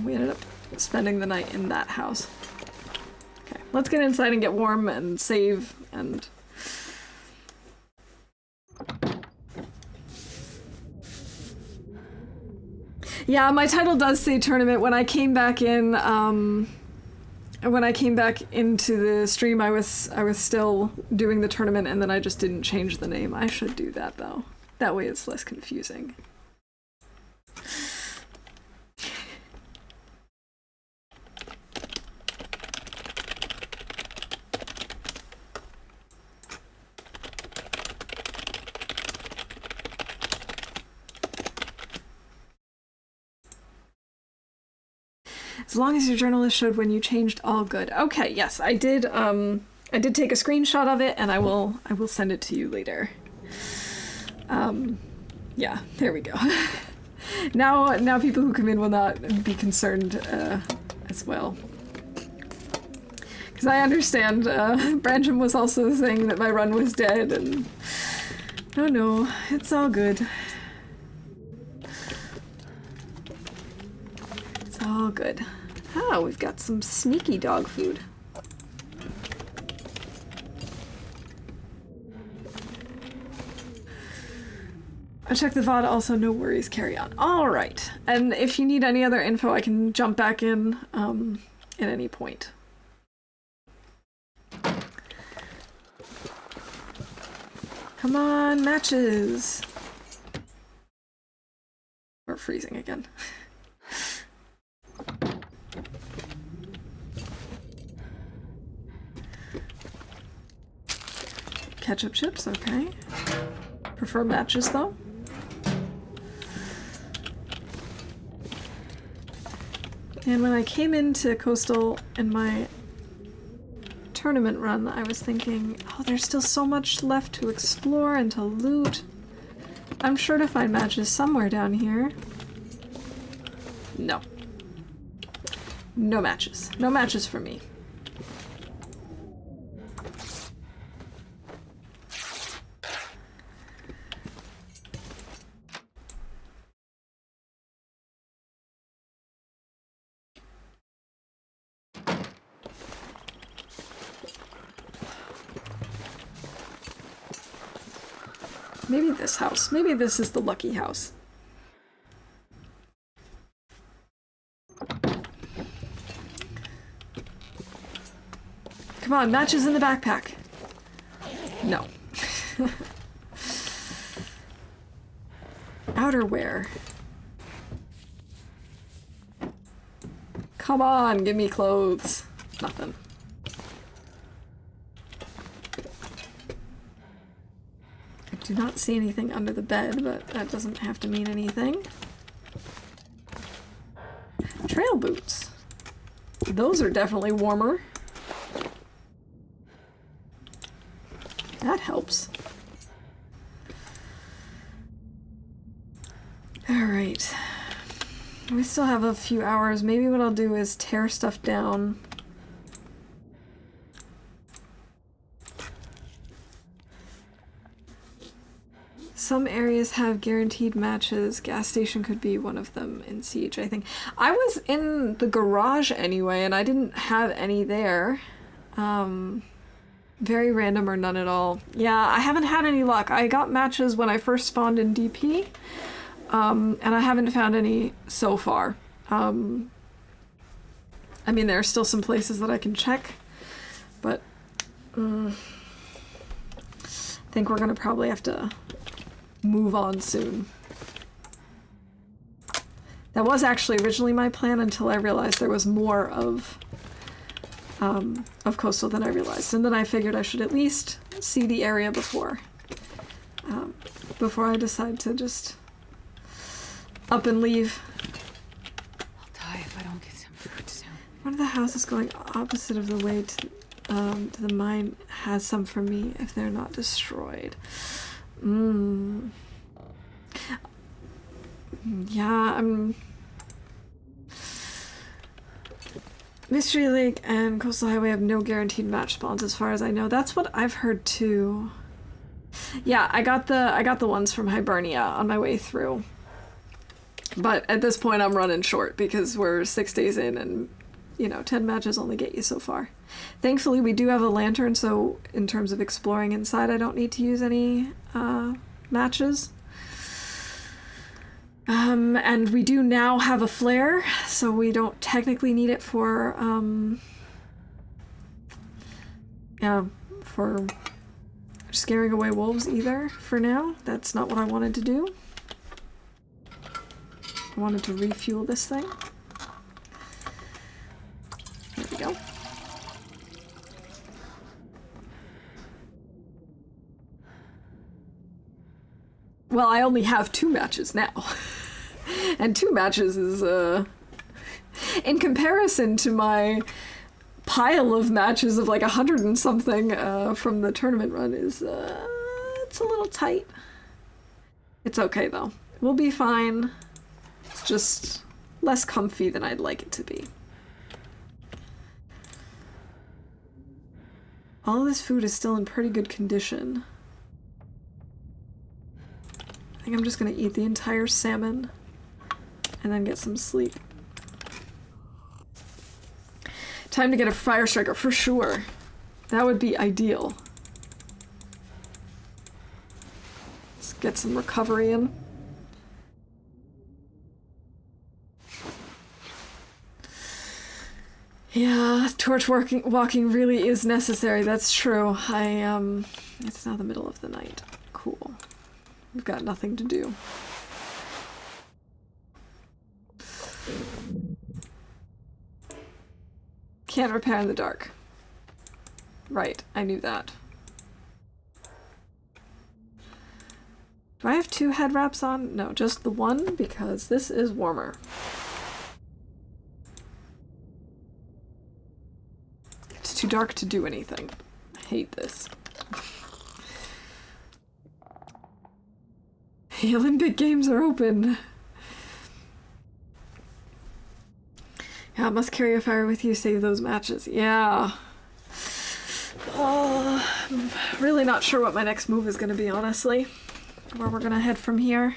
We ended up spending the night in that house. Okay, let's get inside and get warm and save and... Yeah, my title does say tournament. When I came back in, when I came back into the stream, I was still doing the tournament, and then I just didn't change the name. I should do that, though. That way it's less confusing. As long as your journalist showed when you changed, all good. Okay, yes, I did take a screenshot of it, and I will send it to you later. Yeah, there we go. Now people who come in will not be concerned as well. Because I understand, Brancham was also saying that my run was dead, and... No, it's all good. It's all good. Oh, we've got some sneaky dog food. I checked the VOD also, no worries, carry on. Alright, and if you need any other info, I can jump back in at any point. Come on, matches! We're freezing again. Ketchup chips, okay. Prefer matches, though. And when I came into Coastal in my tournament run, I was thinking, oh, there's still so much left to explore and to loot. I'm sure to find matches somewhere down here. No. No matches. No matches for me. Maybe this house. Maybe this is the lucky house. Come on, matches in the backpack. No. Outerwear. Come on, give me clothes. Nothing. I do not see anything under the bed, but that doesn't have to mean anything. Trail boots. Those are definitely warmer. That helps. Alright. We still have a few hours. Maybe what I'll do is tear stuff down. Some areas have guaranteed matches. Gas station could be one of them in Siege, I think. I was in the garage anyway, and I didn't have any there. Very random or none at all. Yeah, I haven't had any luck. I got matches when I first spawned in DP, and I haven't found any so far. I mean, there are still some places that I can check, but I think we're gonna probably have to move on soon. That was actually originally my plan until I realized there was more of coastal than I realized, and then I figured I should at least see the area before I decide to just up and leave. I'll die if I don't get some food soon. One of the houses going opposite of the way to the mine has some for me if they're not destroyed. Yeah, Mystery Lake and Coastal Highway have no guaranteed match spawns as far as I know. That's what I've heard too. Yeah, I got the ones from Hibernia on my way through. But at this point I'm running short because we're 6 days in and, 10 matches only get you so far. Thankfully we do have a lantern, so in terms of exploring inside I don't need to use any matches. And we do now have a flare, so we don't technically need it for scaring away wolves either for now. That's not what I wanted to do. I wanted to refuel this thing. There we go. Well, I only have 2 matches now. And 2 matches is, in comparison to my pile of matches of like 100 and something from the tournament run is, it's a little tight. It's okay though. We'll be fine. It's just less comfy than I'd like it to be. All of this food is still in pretty good condition. I think I'm just gonna eat the entire salmon and then get some sleep. Time to get a fire striker for sure. That would be ideal. Let's get some recovery in. Yeah, torch walking really is necessary. That's true. It's now the middle of the night. Cool. We've got nothing to do. Can't repair in the dark. Right, I knew that. Do I have 2 head wraps on? No, just the one, because this is warmer. It's too dark to do anything. I hate this. The Olympic Games are open. Yeah, must carry a fire with you, save those matches. Yeah. I'm really not sure what my next move is going to be, honestly. Where we're going to head from here.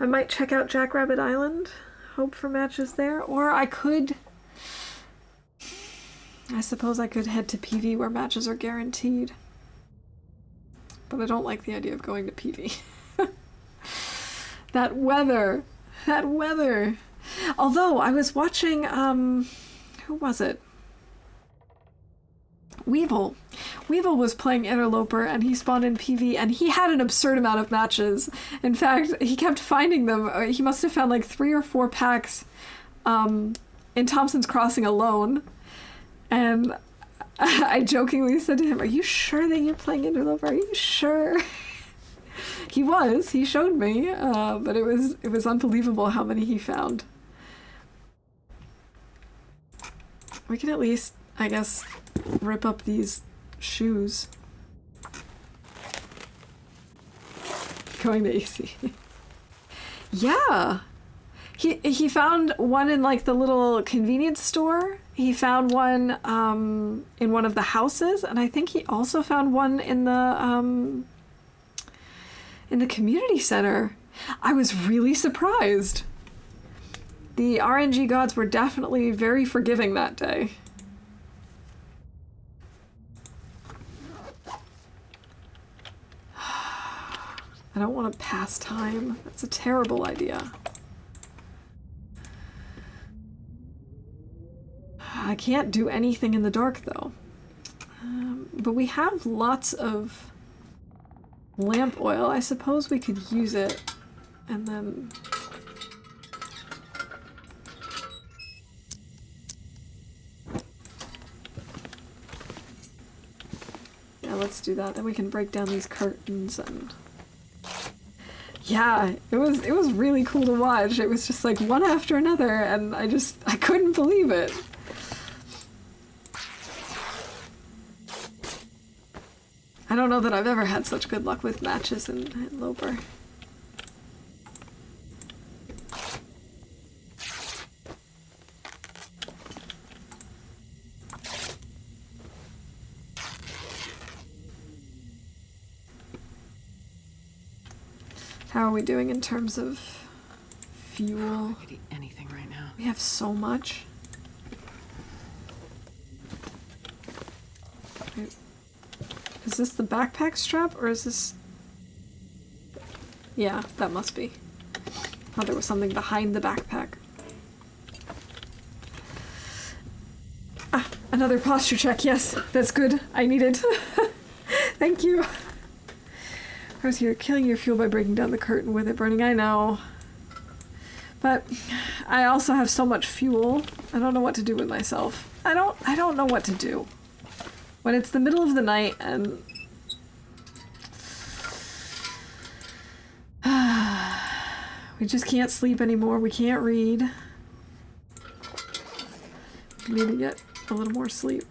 I might check out Jackrabbit Island, hope for matches there, or I suppose I could head to PV where matches are guaranteed. but I don't like the idea of going to PV. That weather. That weather. Although, I was watching, who was it? Weevil. Weevil was playing Interloper, and he spawned in PV, and he had an absurd amount of matches. In fact, he kept finding them. He must have found like 3 or 4 packs in Thompson's Crossing alone. And I jokingly said to him, "Are you sure that you're playing Interloper? Are you sure?" He was. He showed me, but it was unbelievable how many he found. We can at least, I guess, rip up these shoes. Going to AC. Yeah. He found one in like the little convenience store. He found one in one of the houses, and I think he also found one in the community center. I was really surprised. The RNG gods were definitely very forgiving that day. I don't want to pass time. That's a terrible idea. I can't do anything in the dark, though. But we have lots of lamp oil. I suppose we could use it and then... Yeah, let's do that. Then we can break down these curtains and... Yeah, it was really cool to watch. It was just like one after another, and I couldn't believe it. I don't know that I've ever had such good luck with matches in Loper. How are we doing in terms of fuel? I could eat anything right now. We have so much. Wait. Is this the backpack strap, or is this... Yeah, that must be. Oh, there was something behind the backpack. Ah, another posture check. Yes, that's good. I need it. Thank you. Rose, you're killing your fuel by breaking down the curtain with it burning. I know. But I also have so much fuel. I don't know what to do with myself. I don't know what to do. When it's the middle of the night and... we just can't sleep anymore. We can't read. We need to get a little more sleep.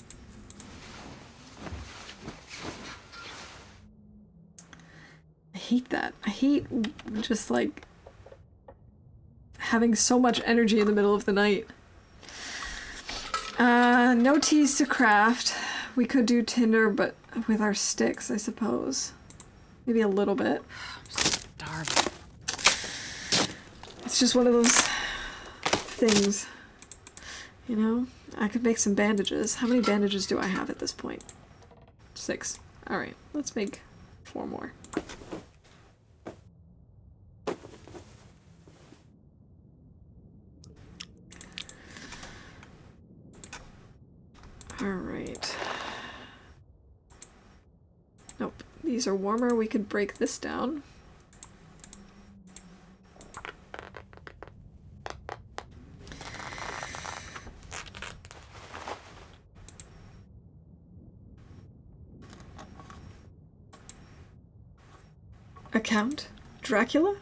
I hate that. I hate just like having so much energy in the middle of the night. No teas to craft. We could do tinder, but with our sticks, I suppose. Maybe a little bit. I'm starving. It's just one of those things, you know? I could make some bandages. How many bandages do I have at this point? 6. Alright, let's make 4 more. Alright. Nope, these are warmer. We could break this down. Account? Dracula?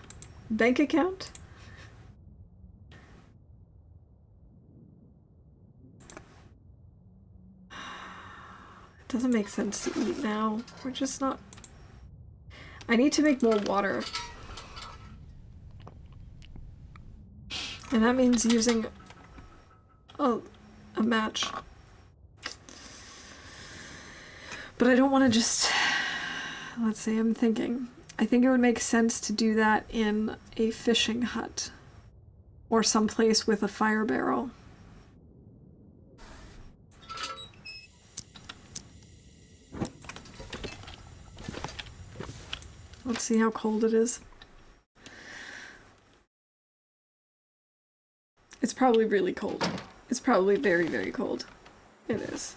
Bank account? It doesn't make sense to eat now. We're just not... I need to make more water. And that means using a match. But I don't want to just... Let's see, I'm thinking. I think it would make sense to do that in a fishing hut. Or someplace with a fire barrel. See how cold it is? It's probably really cold. It's probably very, very cold. It is.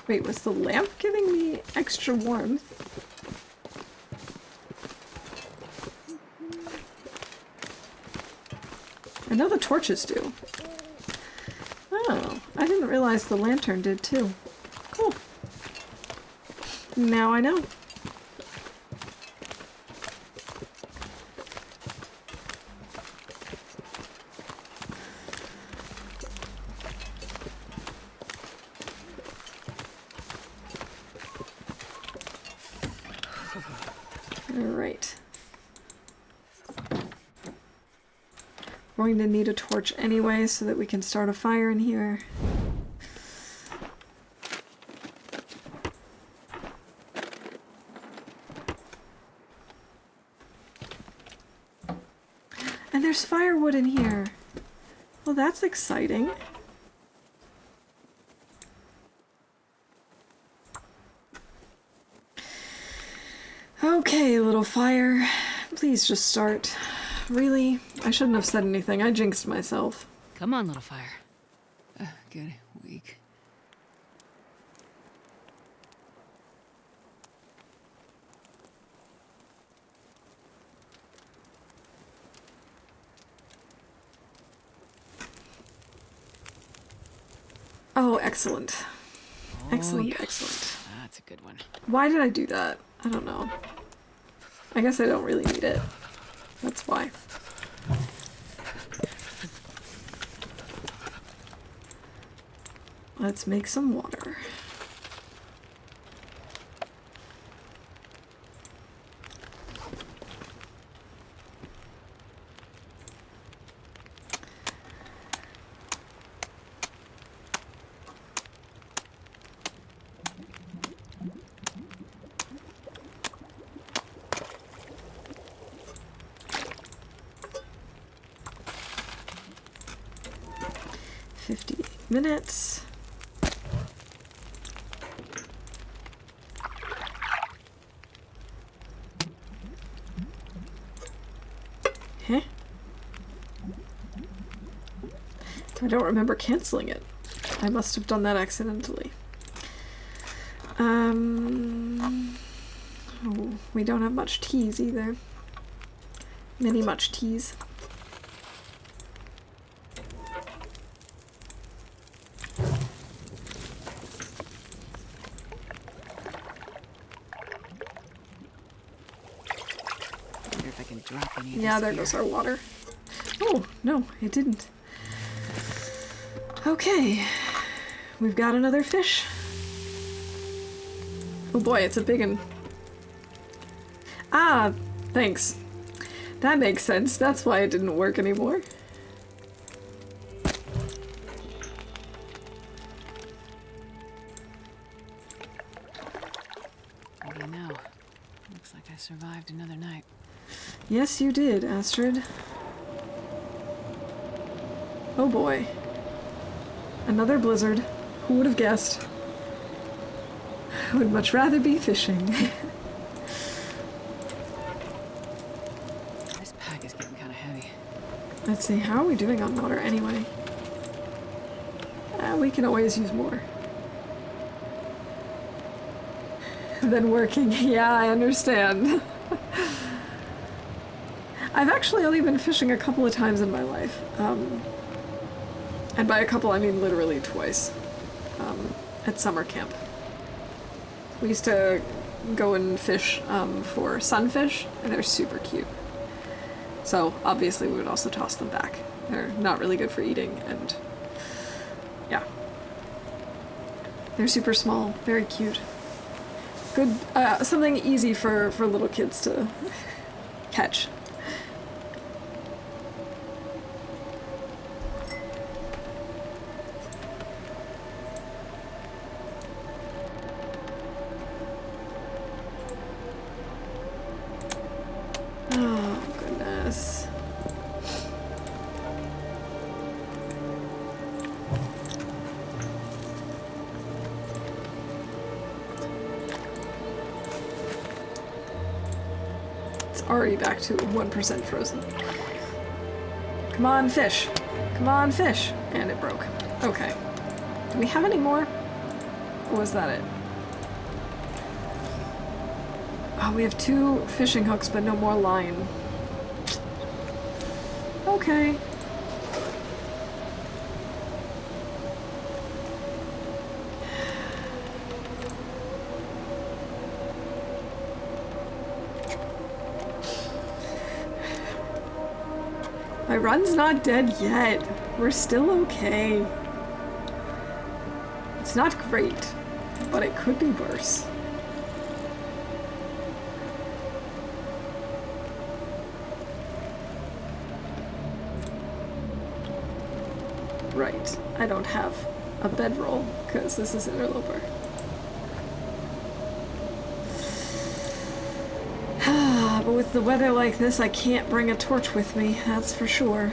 Wait, was the lamp giving me extra warmth? I know the torches do. Oh, I didn't realize the lantern did too. Cool. Now I know. Alright. We're going to need a torch anyway so that we can start a fire in here. And there's firewood in here. Well, that's exciting. Okay, little fire. Please just start. Really? I shouldn't have said anything. I jinxed myself. Come on, little fire. Good. Weak. Oh, excellent. Excellent, yeah. excellent. That's a good one. Why did I do that? I don't know. I guess I don't really need it. That's why. Let's make some water. Minutes. Huh? I don't remember canceling it. I must have done that accidentally. Oh, we don't have much teas either. Many much teas. Yeah, there goes our water. Oh, no, it didn't. Okay. We've got another fish. Oh boy, it's a big one. Ah, thanks. That makes sense. That's why it didn't work anymore. What do you know? Looks like I survived another night. Yes, you did, Astrid. Oh boy. Another blizzard. Who would have guessed? I would much rather be fishing. This pack is getting kind of heavy. Let's see, how are we doing on water anyway? We can always use more. Than working. Yeah, I understand. I've actually only been fishing a couple of times in my life. And by a couple, I mean literally twice. At summer camp. We used to go and fish for sunfish, and they're super cute. So, obviously, we would also toss them back. They're not really good for eating, and yeah. They're super small, very cute. Good, something easy for little kids to already back to 1% frozen. Come on, fish. Come on, fish. And it broke. Okay. Do we have any more? Or was that it? Oh, we have 2 fishing hooks, but no more line. Okay. My run's not dead yet. We're still okay. It's not great, but it could be worse. Right, I don't have a bedroll because this is interloper. But with the weather like this, I can't bring a torch with me, that's for sure.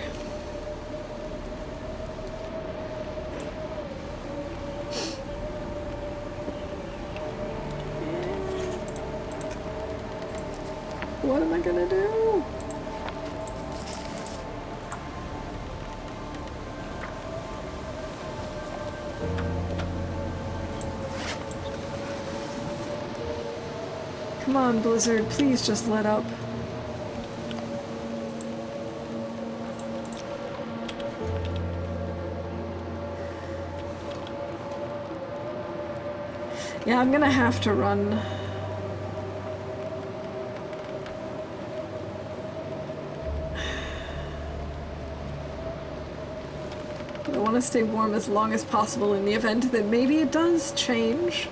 What am I gonna do? Come on, Blizzard, please just let up. Yeah, I'm gonna have to run. But I want to stay warm as long as possible in the event that maybe it does change.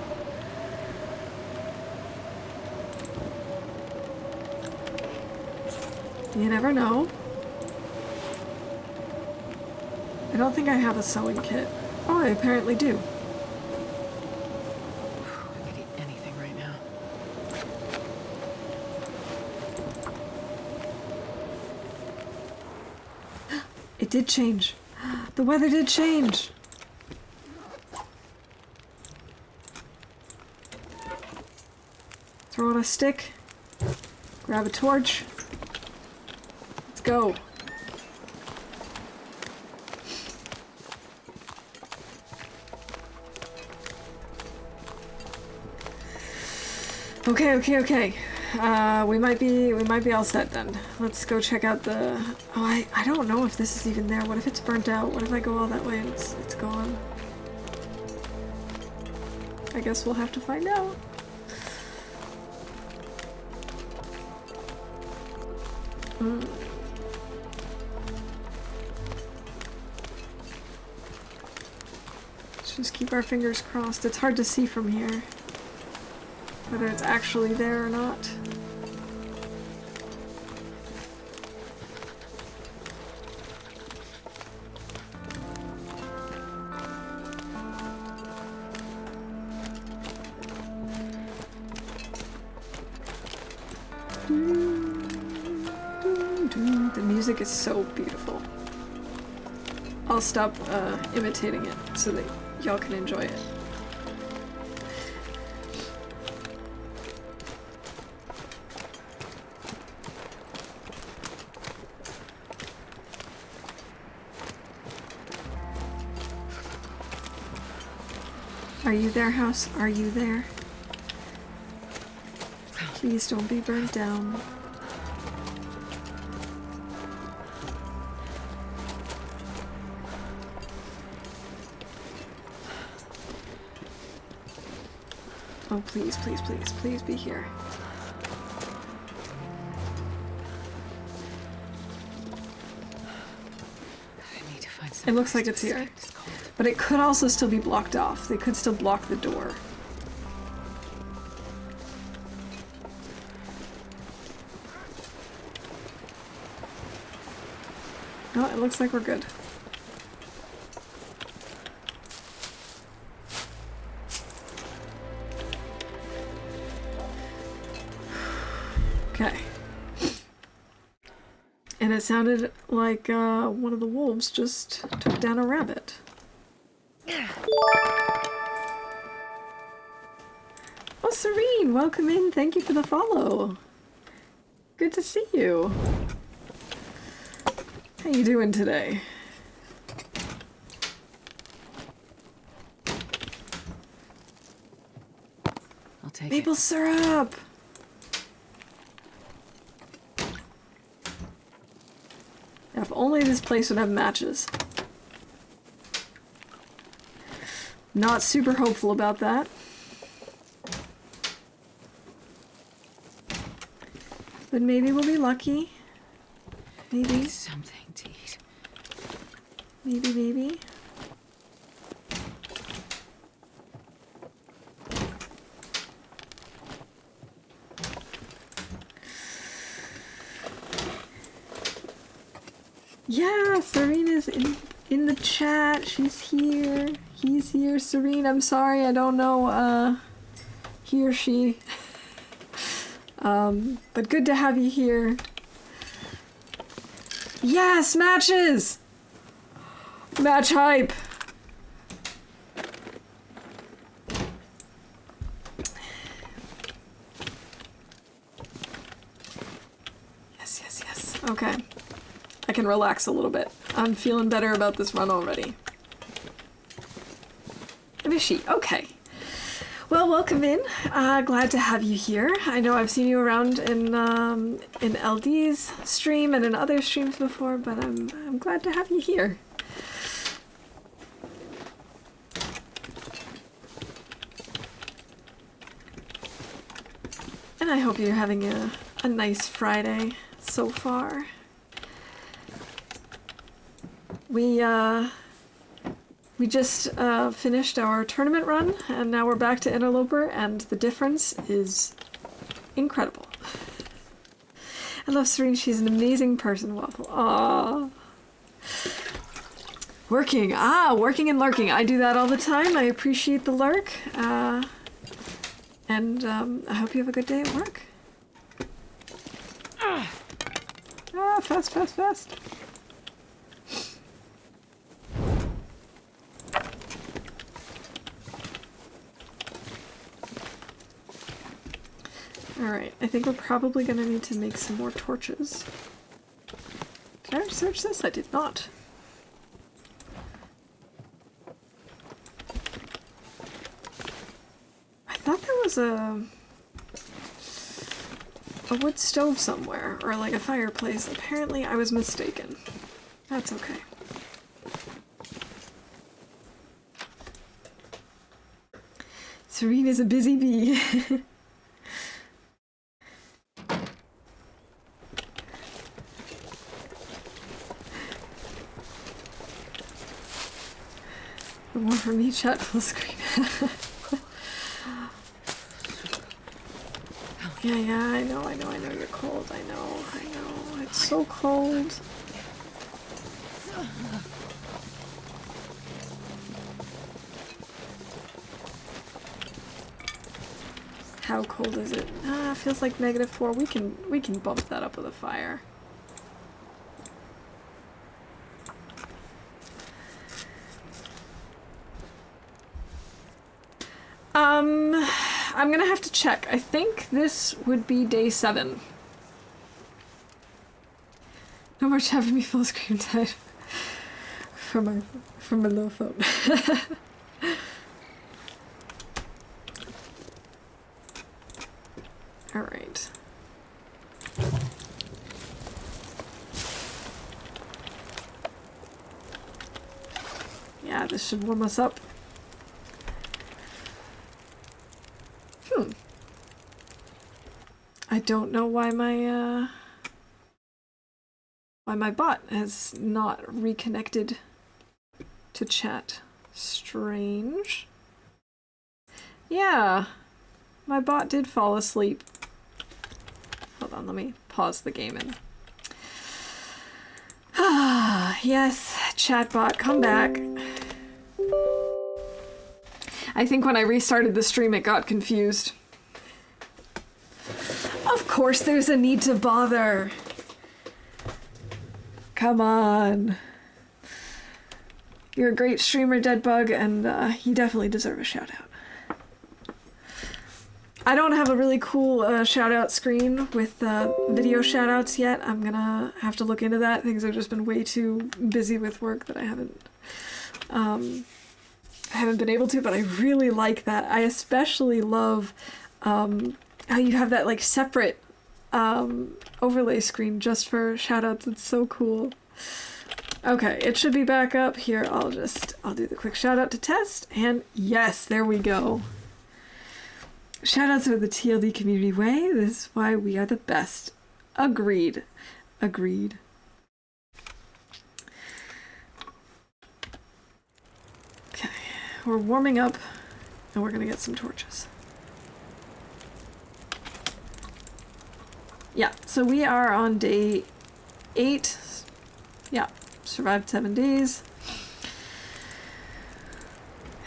You never know. I don't think I have a sewing kit. Oh, I apparently do. I could eat anything right now. It did change. The weather did change. Throw on a stick. Grab a torch. Let's go. Okay. We might be all set then. Let's go check out the. Oh, I don't know if this is even there. What if it's burnt out? What if I go all that way and it's gone? I guess we'll have to find out. Let's just keep our fingers crossed. It's hard to see from here whether it's actually there or not. The music is so beautiful. I'll stop imitating it so that y'all can enjoy it. Are you there, house? Are you there? Please don't be burnt down. Oh, please, please, please, please be here. I need to find It looks like it's here. But it could also still be blocked off. They could still block the door. No, it looks like we're good. Okay. And it sounded like one of the wolves just took down a rabbit. Oh, Serene, welcome in. Thank you for the follow. Good to see you. How you doing today? I'll take Maple it. syrup! If only this place would have matches. Not super hopeful about that. But maybe we'll be lucky. Maybe. Something to eat. Maybe, maybe. Yeah, Serena's in the chat. She's here. He's here. Serene, I'm sorry, I don't know he or she. But good to have you here. Yes, matches! Match hype! Yes, yes, yes. Okay. I can relax a little bit. I'm feeling better about this run already. Mishi, okay. Well, welcome in. Glad to have you here. I know I've seen you around in LD's stream and in other streams before, but I'm glad to have you here. And I hope you're having a nice Friday so far. We just finished our tournament run, and now we're back to Interloper, and the difference is incredible. I love Serene. She's an amazing person, Waffle. Aww. Working. Working and lurking. I do that all the time. I appreciate the lurk. And I hope you have a good day at work. Fast, fast, fast. Alright, I think we're probably gonna need to make some more torches. Did I research this? I did not. I thought there was a wood stove somewhere, or like a fireplace. Apparently I was mistaken. That's okay. Serena's a busy bee. More for me, chat full screen. Yeah, I know you're cold. I know. It's so cold. How cold is it? It feels like -4. We can bump that up with a fire. I'm gonna have to check. I think this would be day 7. No more having me full screen time from my little phone. All right. Yeah, this should warm us up. I don't know why my bot has not reconnected to chat. Strange. Yeah, my bot did fall asleep. Hold on, let me pause the game and... yes, chatbot, come back. I think when I restarted the stream it got confused. Of course there's a need to bother. Come on. You're a great streamer, Deadbug, and you definitely deserve a shout out. I don't have a really cool shout out screen with video shout outs yet. I'm gonna have to look into that. Things have just been way too busy with work that I haven't been able to, but I really like that. I especially love how you have that like separate overlay screen just for shout outs. It's so cool. Okay, it should be back up here. I'll do the quick shout out to test, and yes, there we go. Shoutouts are the TLD community way. This is why we are the best. Agreed. Agreed. Okay, we're warming up, and we're gonna get some torches. Yeah, so we are on day 8. Yeah, survived 7 days.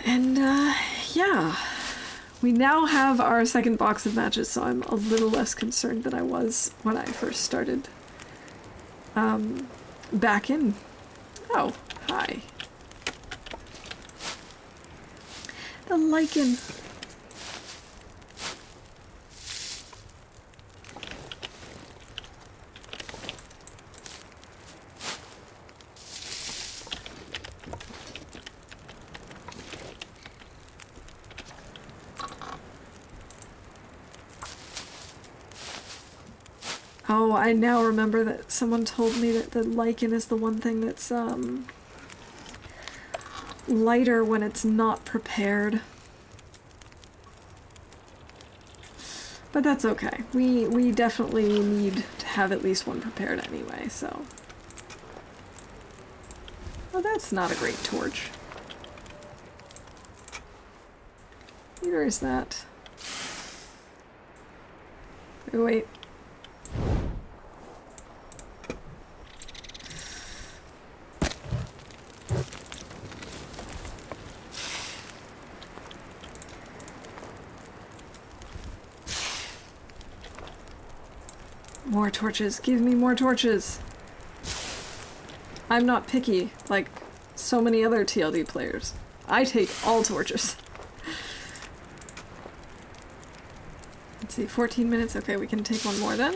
And, yeah. We now have our second box of matches, so I'm a little less concerned than I was when I first started. Back in. Oh, hi. The lichen. Oh, I now remember that someone told me that the lichen is the one thing that's lighter when it's not prepared. But that's okay. We definitely need to have at least one prepared anyway, so. Well, that's not a great torch. Neither is that. Wait. More torches. Give me more torches. I'm not picky, like so many other TLD players. I take all torches. Let's see, 14 minutes. Okay, we can take one more then.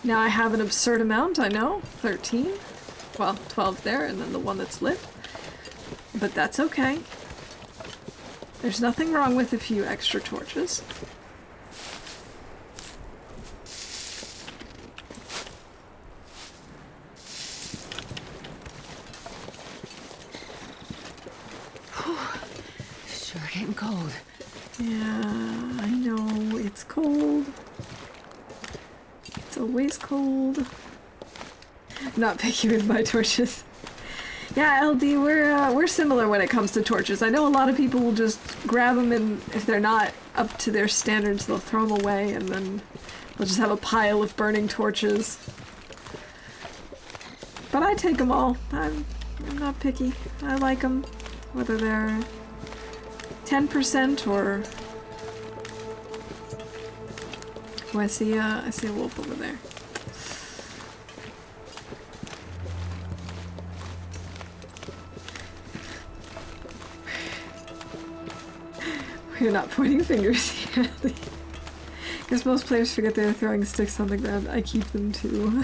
Now I have an absurd amount, I know. 13. Well, 12 there, and then the one that's lit. But that's okay. There's nothing wrong with a few extra torches. Sure getting cold. Yeah, I know. It's cold. It's always cold. Not picky with my torches. Yeah, LD, we're similar when it comes to torches. I know a lot of people will just grab them, and if they're not up to their standards, they'll throw them away, and then they'll just have a pile of burning torches. But I take them all. I'm not picky. I like them, whether they're 10% or... Oh, I see a wolf over there. We're not pointing fingers here. Guess most players forget they're throwing sticks on the ground. I keep them too.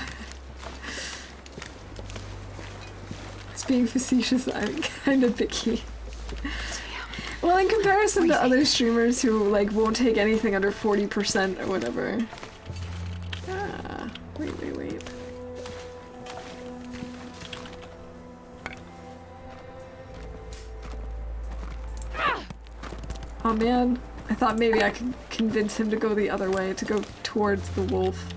It's being facetious. I'm kind of picky. Well, in comparison to other streamers who, like, won't take anything under 40% or whatever. Ah, wait. Oh man, I thought maybe I could convince him to go the other way, to go towards the wolf.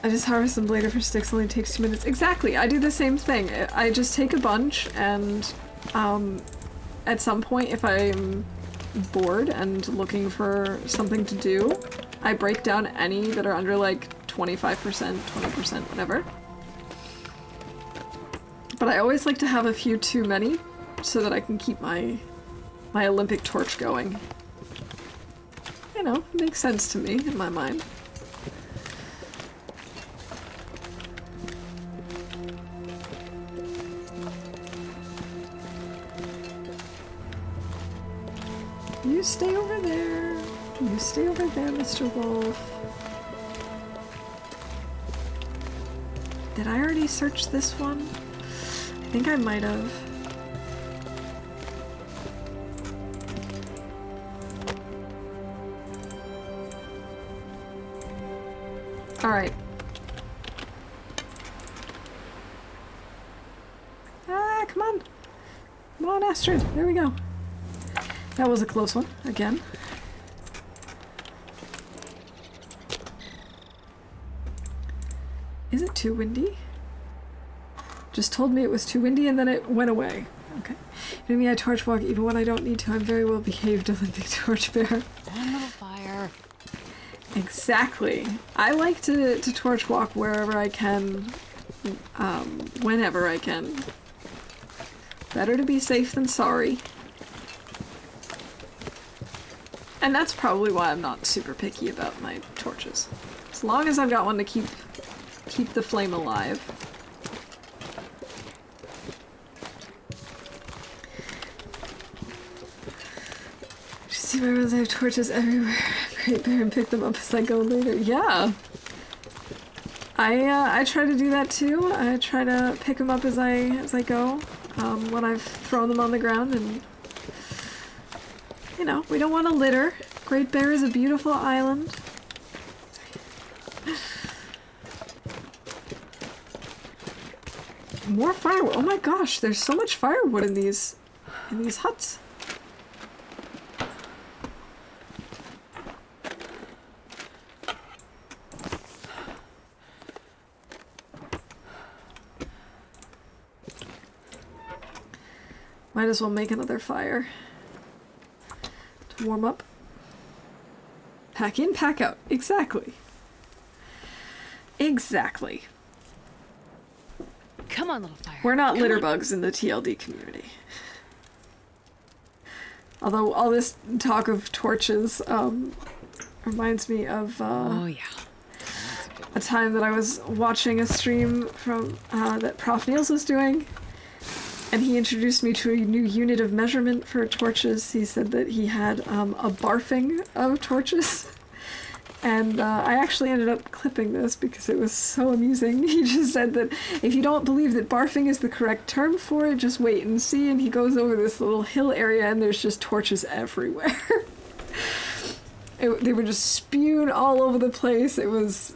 I just harvest them later for sticks, only takes 2 minutes. Exactly, I do the same thing. I just take a bunch and at some point if I'm bored and looking for something to do, I break down any that are under like 25%, 20%, whatever. But I always like to have a few too many so that I can keep my Olympic torch going. You know, it makes sense to me in my mind. You stay over there. You stay over there, Mr. Wolf. Did I already search this one? I think I might have. Alright. Ah, come on. Come on, Astrid. There we go. That was a close one, again. Is it too windy? Just told me it was too windy and then it went away. Okay. You know me, I torch walk even when I don't need to. I'm very well behaved, Olympic torchbearer. One little fire. Exactly. I like to torch walk wherever I can, whenever I can. Better to be safe than sorry. And that's probably why I'm not super picky about my torches. As long as I've got one to keep the flame alive. See my ones, I have torches everywhere. Great bear and pick them up as I go later. Yeah. I try to do that too. I try to pick them up as I go. When I've thrown them on the ground, and you know, we don't want to litter. Great Bear is a beautiful island. More firewood. Oh my gosh, there's so much firewood in these huts. Might as well make another fire to warm up. Pack in, pack out. Exactly. Exactly. Come on, little fire. We're not Come litter on. bugs in the TLD community. Although all this talk of torches reminds me of Oh yeah. a time that I was watching a stream from that Prof. Niels was doing. And he introduced me to a new unit of measurement for torches. He said that he had a barfing of torches. And I actually ended up clipping this because it was so amusing. He just said that if you don't believe that barfing is the correct term for it, just wait and see. And he goes over this little hill area and there's just torches everywhere. They were just spewed all over the place. It was...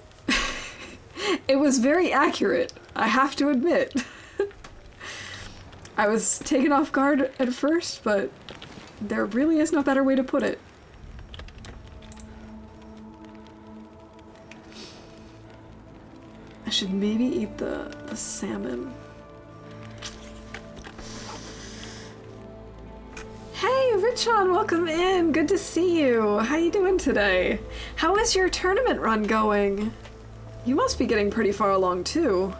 it was very accurate, I have to admit. I was taken off guard at first, but there really is no better way to put it. I should maybe eat the salmon. Hey, Richon, welcome in. Good to see you. How you doing today? How is your tournament run going? You must be getting pretty far along too.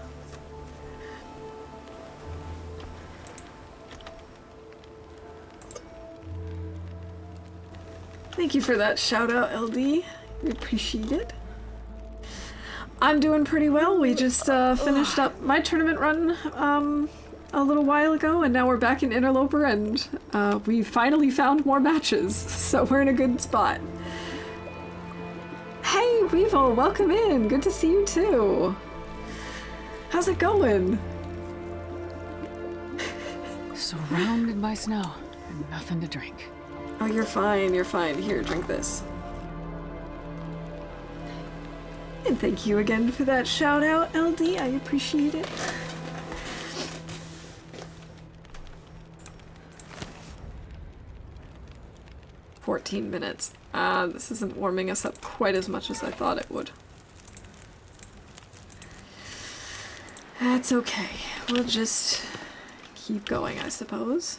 Thank you for that shout out, LD. We appreciate it. I'm doing pretty well. We just finished up my tournament run a little while ago, and now we're back in Interloper, and we finally found more matches, so we're in a good spot. Hey, Weevil, welcome in. Good to see you too. How's it going? Surrounded by snow and nothing to drink. Oh, you're fine, you're fine. Here, drink this. And thank you again for that shout out, LD. I appreciate it. "14 minutes. This isn't warming us up quite as much as I thought it would. That's okay. We'll just keep going, I suppose.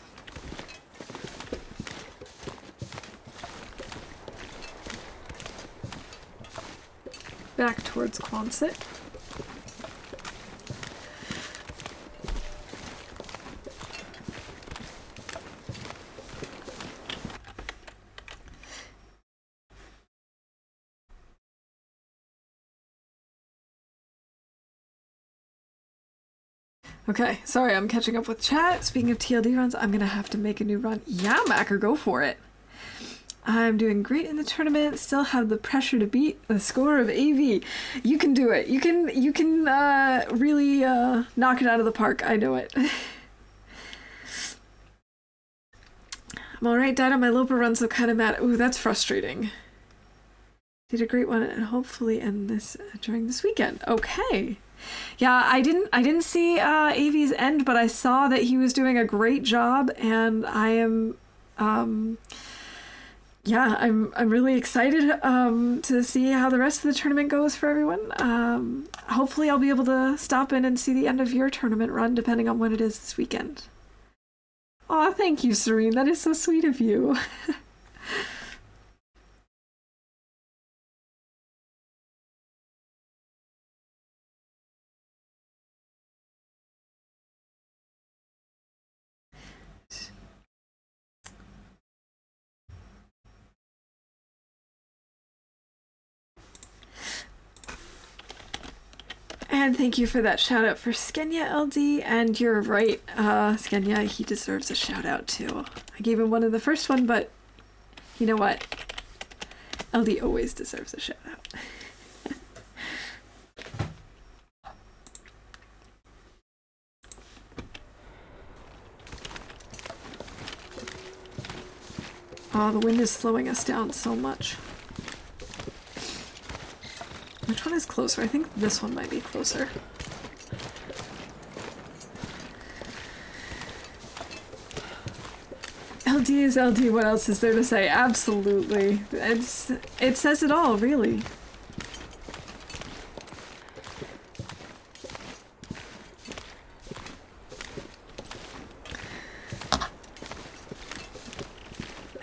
Back towards Quonset. Okay, sorry, I'm catching up with chat. Speaking of TLD runs, I'm gonna have to make a new run. Yeah, Macker, go for it. I'm doing great in the tournament. Still have the pressure to beat the score of AV. You can do it. You can really knock it out of the park. I know it. I'm alright, died on my Loper run, so kind of mad. Ooh, that's frustrating. Did a great one and hopefully end this during this weekend. Okay. Yeah, I didn't see AV's end, but I saw that he was doing a great job, and I am yeah, I'm really excited to see how the rest of the tournament goes for everyone. Hopefully I'll be able to stop in and see the end of your tournament run, depending on when it is this weekend. Aw, thank you, Serene. That is so sweet of you. And thank you for that shout out for Skenya LD. And you're right, Skenya, he deserves a shout out too. I gave him one in the first one, but you know what? LD always deserves a shout out. Oh, the wind is slowing us down so much. Which one is closer? I think this one might be closer. LD is LD, what else is there to say? Absolutely. It says it all, really.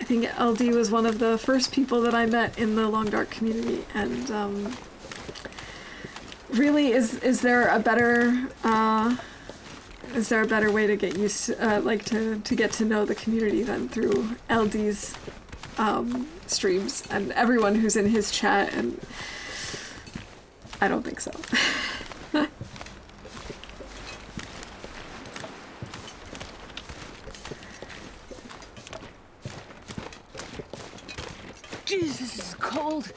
I think LD was one of the first people that I met in the Long Dark community, and really, is there a better way to get used to, like to get to know the community than through LD's streams and everyone who's in his chat? And I don't think so. Jesus, this is cold.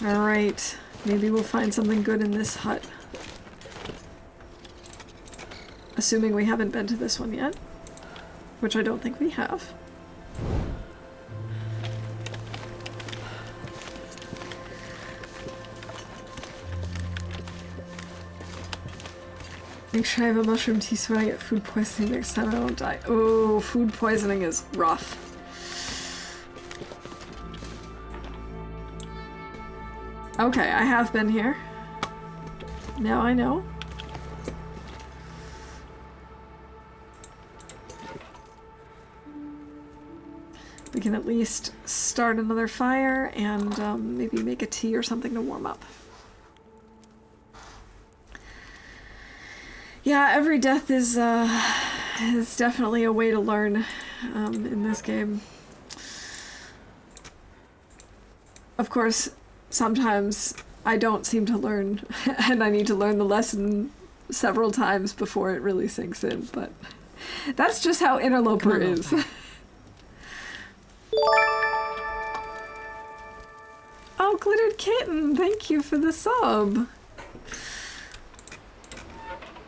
Alright, maybe we'll find something good in this hut. Assuming we haven't been to this one yet, which I don't think we have. Make sure I have a mushroom tea so when I get food poisoning next time I don't die. Oh, food poisoning is rough. Okay, I have been here. Now I know. We can at least start another fire and maybe make a tea or something to warm up. Yeah, every death is definitely a way to learn in this game. Of course, sometimes I don't seem to learn, and I need to learn the lesson several times before it really sinks in, but that's just how Interloper is. Oh, Glittered Kitten, thank you for the sub.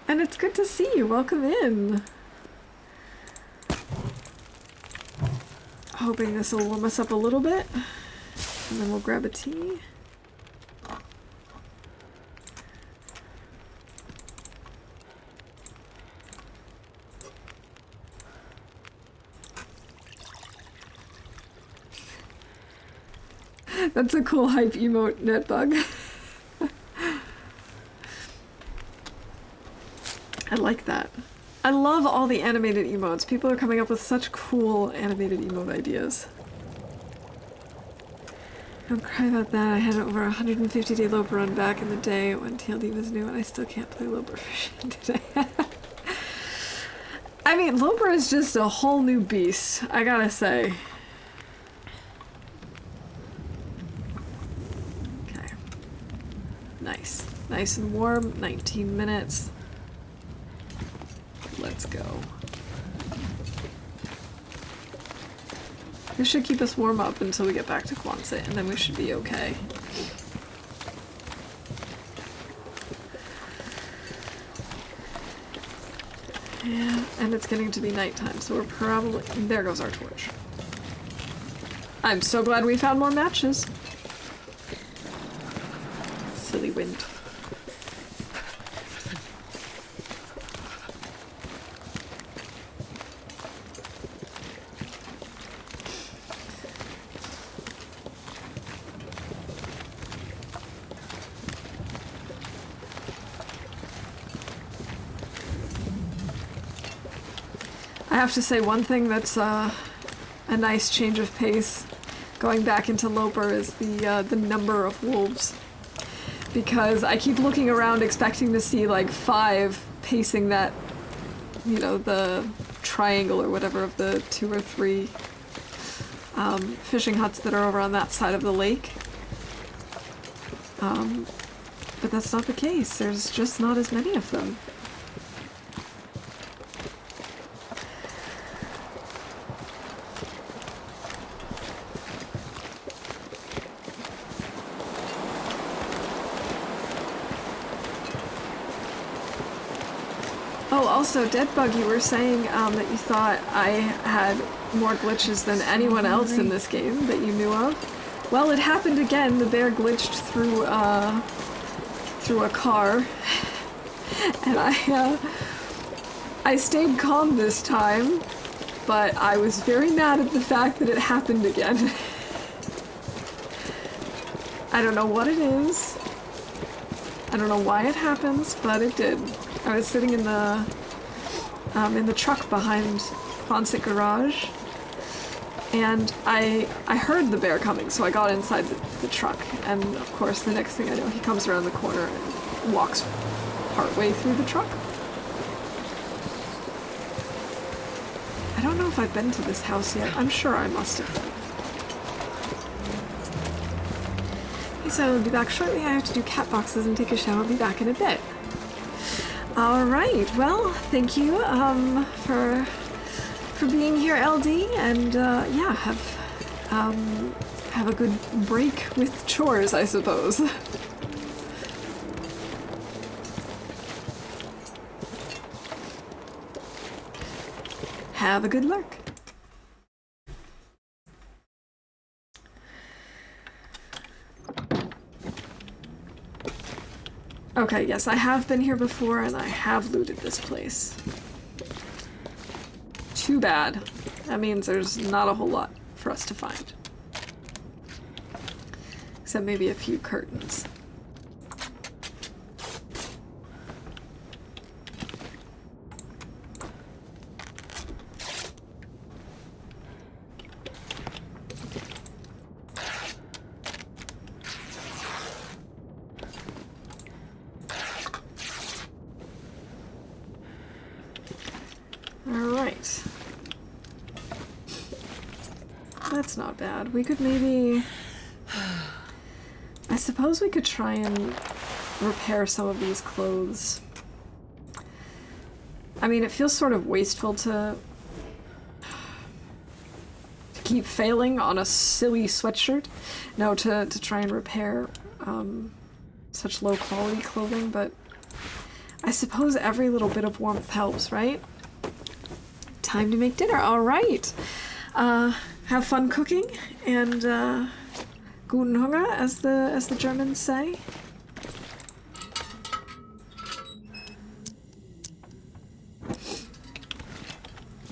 And it's good to see you. Welcome in. Hoping this will warm us up a little bit. And then we'll grab a tea. That's a cool hype emote, Netbug. I like that. I love all the animated emotes. People are coming up with such cool animated emote ideas. Don't cry about that. I had over 150-day Loper run back in the day when TLD was new and I still can't play Loper for shit today. I mean, Loper is just a whole new beast, I gotta say. Okay. Nice. Nice and warm. 19 minutes. let's go. This should keep us warm up until we get back to Quonset, and then we should be okay. Yeah, and it's getting to be nighttime, so we're probably... There goes our torch. I'm so glad we found more matches. Silly wind. I have to say one thing that's a nice change of pace going back into Loper is the number of wolves. Because I keep looking around expecting to see like 5 pacing that, you know, the triangle or whatever of the 2 or 3 fishing huts that are over on that side of the lake. But that's not the case. There's just not as many of them. Oh, also, Deadbug, you were saying that you thought I had more glitches than anyone else in this game that you knew of. Well, it happened again. The bear glitched through a car, and I stayed calm this time, but I was very mad at the fact that it happened again. I don't know what it is. I don't know why it happens, but it did. I was sitting in the truck behind Quonset Garage, and I heard the bear coming, so I got inside the truck, and of course the next thing I know he comes around the corner and walks partway through the truck. I don't know if I've been to this house yet. I'm sure I must have been. Okay, so I'll be back shortly. I have to do cat boxes and take a shower. I'll be back in a bit. Alright, well, thank you for being here, LD, and yeah, have a good break with chores, I suppose. Have a good lurk. Okay, yes, I have been here before, and I have looted this place. Too bad. That means there's not a whole lot for us to find. Except maybe a few curtains. Alright. That's not bad. We could maybe... I suppose we could try and repair some of these clothes. I mean, it feels sort of wasteful to keep failing on a silly sweatshirt. No, to try and repair such low quality clothing, but I suppose every little bit of warmth helps, right? Time to make dinner. All right. Have fun cooking, and guten Hunger, as the Germans say.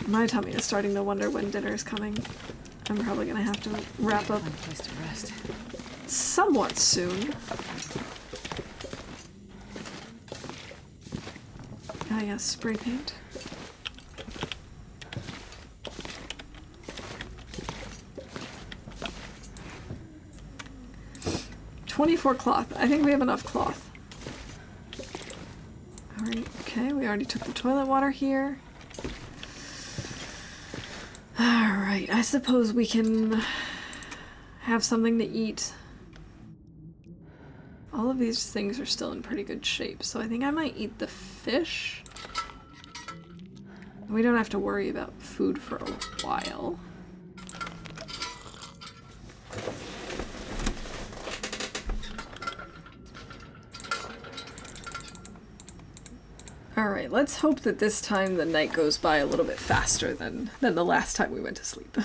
My tummy is starting to wonder when dinner is coming. I'm probably gonna have to wrap up Place to rest. somewhat soon. Ah, yes, spray paint. $24 cloth. I think we have enough cloth. Alright, okay, we already took the toilet water here. Alright, I suppose we can have something to eat. All of these things are still in pretty good shape, so I think I might eat the fish. We don't have to worry about food for a while. Alright, let's hope that this time the night goes by a little bit faster than the last time we went to sleep.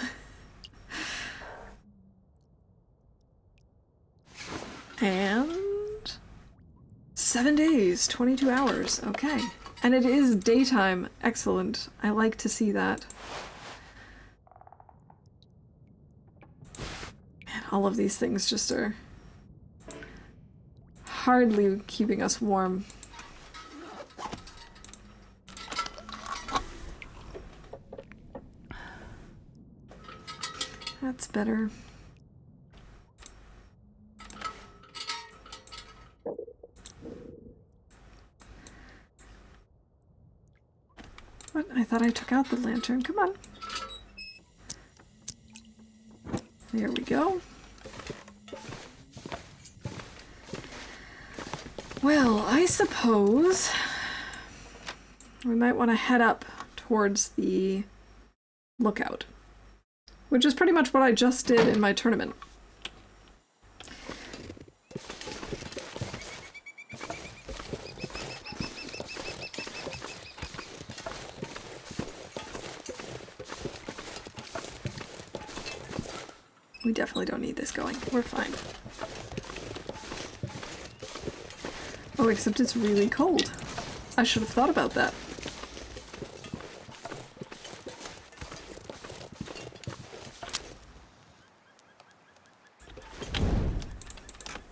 And 7 days, 22 hours, okay. And it is daytime, excellent. I like to see that. Man, all of these things just are hardly keeping us warm. That's better. What? I thought I took out the lantern. Come on. There we go. Well, I suppose we might want to head up towards the lookout, which is pretty much what I just did in my tournament. We definitely don't need this going. We're fine. Oh, except it's really cold. I should have thought about that.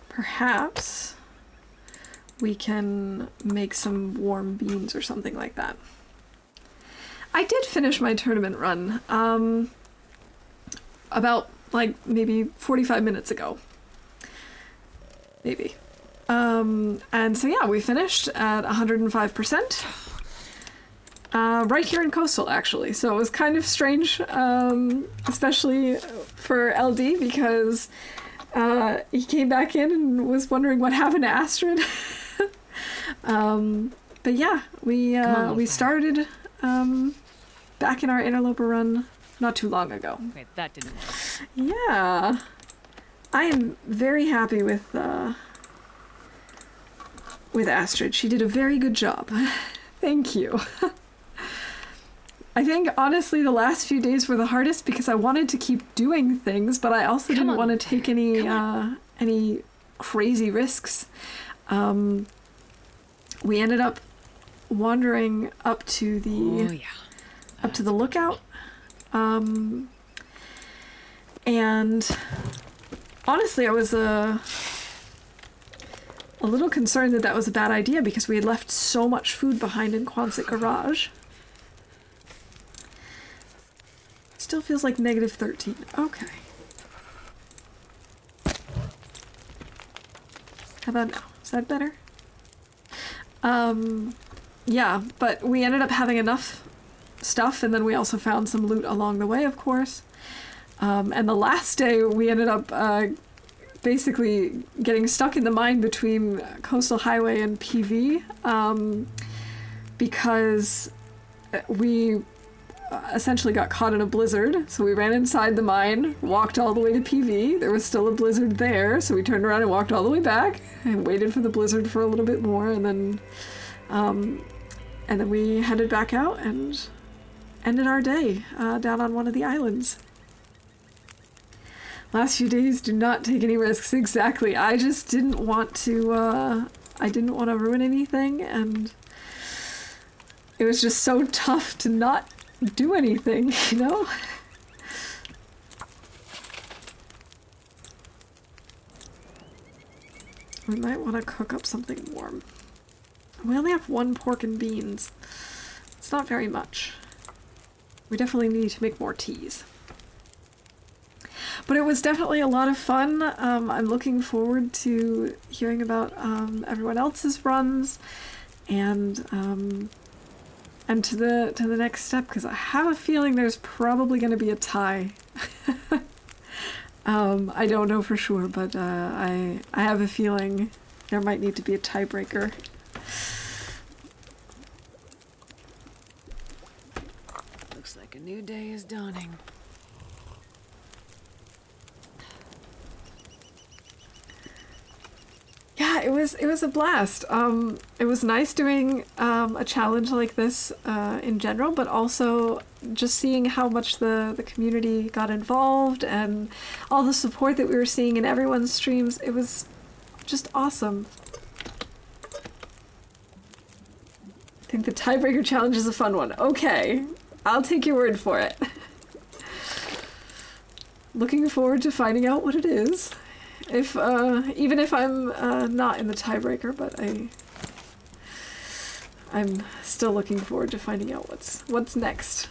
Perhaps we can make some warm beans or something like that. I did finish my tournament run about like maybe 45 minutes ago. Maybe. And so yeah, we finished at 105%. Right here in Coastal, actually. So it was kind of strange, especially for LD, because he came back in and was wondering what happened to Astrid. But yeah, we started back in our interloper run not too long ago. Wait, that didn't work. Yeah. I am very happy with Astrid. She did a very good job. Thank you. I think, honestly, the last few days were the hardest because I wanted to keep doing things, but I also didn't want to take any crazy risks. We ended up wandering up to the lookout. And honestly, I was a little concerned that was a bad idea because we had left so much food behind in Quonset Garage. Still feels like -13. Okay. How about now? Is that better? Yeah, but we ended up having enough stuff, and then we also found some loot along the way, of course. And the last day, we ended up basically getting stuck in the mine between Coastal Highway and PV, because we essentially got caught in a blizzard. So we ran inside the mine, walked all the way to PV. There was still a blizzard there, so we turned around and walked all the way back and waited for the blizzard for a little bit more, and then we headed back out and ended our day down on one of the islands. Last few days, do not take any risks. Exactly. I just didn't want to, ruin anything, and it was just so tough to not do anything, you know? We might want to cook up something warm. We only have 1 pork and beans. It's not very much. We definitely need to make more teas. But it was definitely a lot of fun. I'm looking forward to hearing about everyone else's runs, and to the next step, because I have a feeling there's probably going to be a tie. I don't know for sure, but I have a feeling there might need to be a tiebreaker. new day is dawning. Yeah, it was a blast. It was nice doing a challenge like this in general, but also just seeing how much the community got involved and all the support that we were seeing in everyone's streams. It was just awesome. I think the tiebreaker challenge is a fun one. Okay, I'll take your word for it. Looking forward to finding out what it is. If even if I'm not in the tiebreaker, but I'm still looking forward to finding out what's next.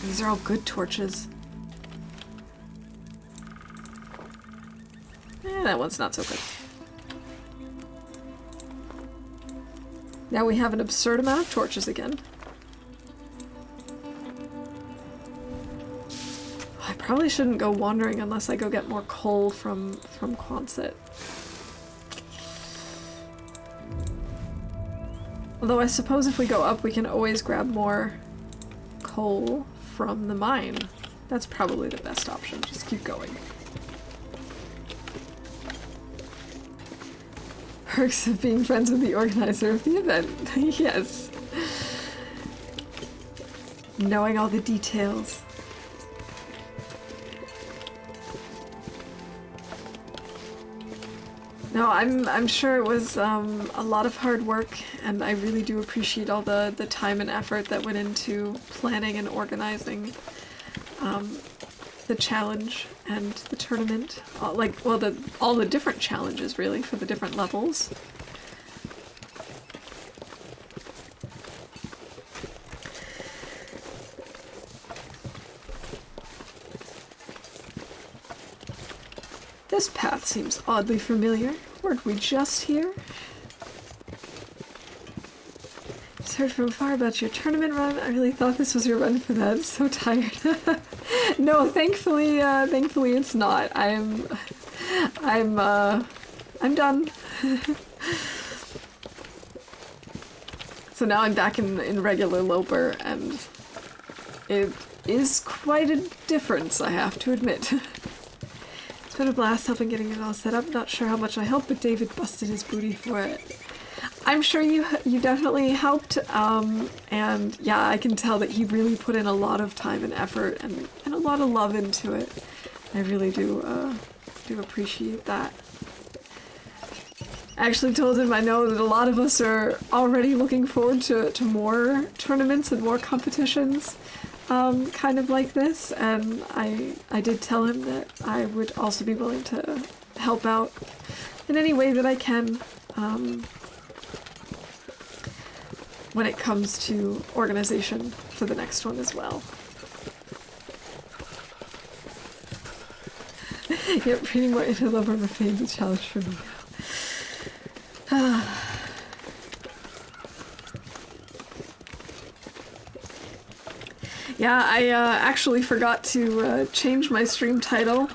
These are all good torches. That one's not so good. Now we have an absurd amount of torches again. I probably shouldn't go wandering unless I go get more coal from Quonset. Although I suppose if we go up we can always grab more coal from the mine. That's probably the best option. Just keep going. Perks of being friends with the organizer of the event. Yes. Knowing all the details. No, I'm sure it was a lot of hard work, and I really do appreciate all the time and effort that went into planning and organizing the challenge and the tournament. All the different challenges, really, for the different levels. This path seems oddly familiar. Weren't we just here? Just heard from far about your tournament run. I really thought this was your run for that. So tired. No, thankfully it's not. I'm done. So now I'm back in regular Loper, and it is quite a difference, I have to admit. It's been a blast helping getting it all set up. Not sure how much I helped, but David busted his booty for it. I'm sure you definitely helped, and yeah, I can tell that he really put in a lot of time and effort and a lot of love into it. I really do appreciate that. I actually told him I know that a lot of us are already looking forward to more tournaments and more competitions. Kind of like this, and I did tell him that I would also be willing to help out in any way that I can when it comes to organization for the next one as well. Yep, reading more into Love Rubber Fane's a challenge for me now. Yeah, I actually forgot to change my stream title.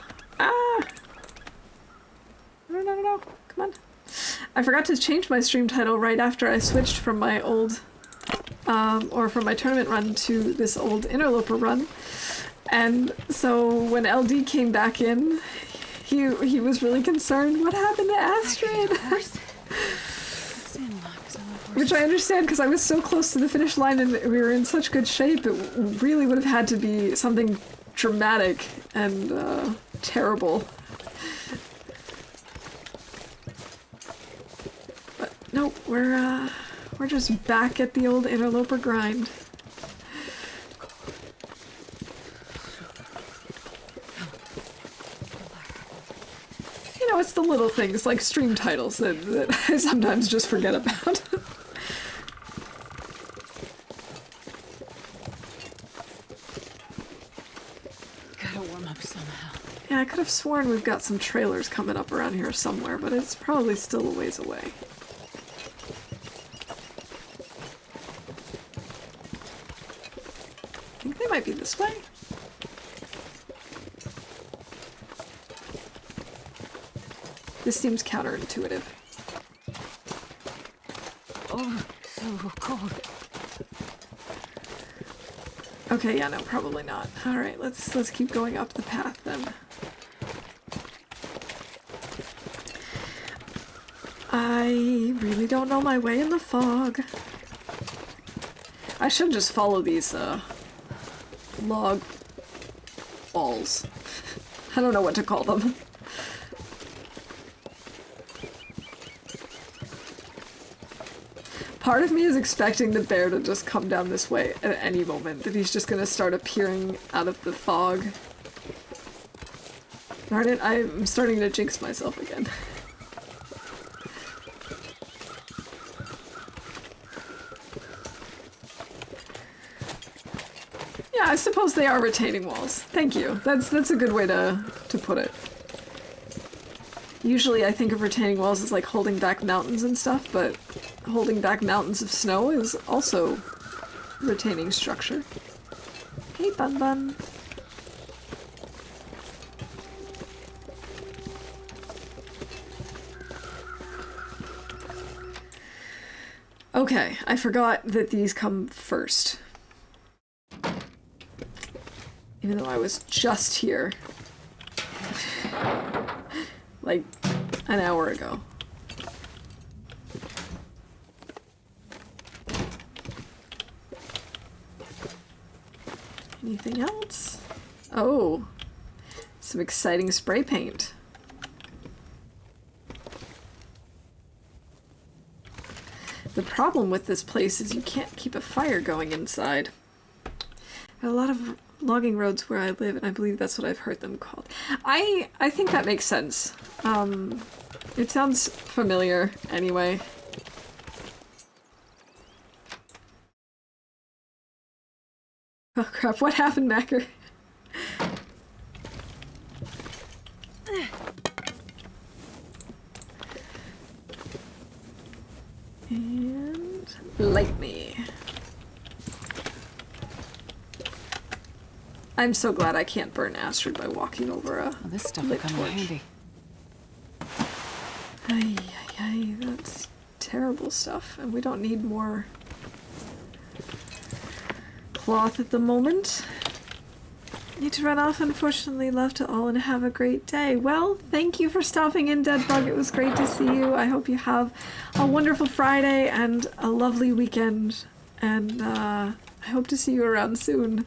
No, come on. I forgot to change my stream title right after I switched from my old, or from my tournament run to this old Interloper run. And so when LD came back in, he was really concerned. What happened to Astrid? Which I understand, because I was so close to the finish line and we were in such good shape. It really would have had to be something dramatic and terrible. But nope, we're just back at the old Interloper grind. You know, it's the little things like stream titles that I sometimes just forget about. Yeah, I could have sworn we've got some trailers coming up around here somewhere, but it's probably still a ways away. I think they might be this way. This seems counterintuitive. Oh, so cold. Okay, yeah, no, probably not. Alright, let's keep going up the path then. I really don't know my way in the fog. I should just follow these, log balls. I don't know what to call them. Part of me is expecting the bear to just come down this way at any moment, that he's just gonna start appearing out of the fog. Darn it, I'm starting to jinx myself again. Yeah, I suppose they are retaining walls. Thank you. That's a good way to put it. Usually I think of retaining walls as like holding back mountains and stuff, but holding back mountains of snow is also retaining structure. Hey, Bun Bun. Okay, I forgot that these come first. Even though I was just here. Like, an hour ago. Anything else? Oh, some exciting spray paint. The problem with this place is you can't keep a fire going inside. There are a lot of logging roads where I live, and I believe that's what I've heard them called. I think that makes sense. It sounds familiar anyway. Oh crap, what happened, Macker? And light me. I'm so glad I can't burn Astrid by walking over a Well, this stuff will lit come in torch. handy. Ay, ay, ay, that's terrible stuff, and we don't need more cloth at the moment. Need to run off, unfortunately. Love to all and have a great day. Well, thank you for stopping in, Deadbug. It was great to see you. I hope you have a wonderful Friday and a lovely weekend, and I hope to see you around soon.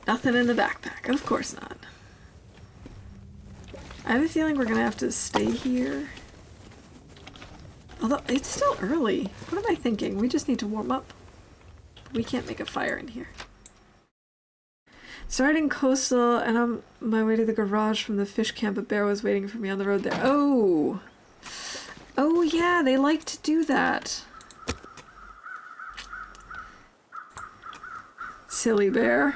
Nothing in the backpack. Of course not. I have a feeling we're gonna have to stay here. Although, it's still early. What am I thinking? We just need to warm up. We can't make a fire in here. Starting coastal, and on my way to the garage from the fish camp, a bear was waiting for me on the road there. Oh! Oh yeah, they like to do that. Silly bear.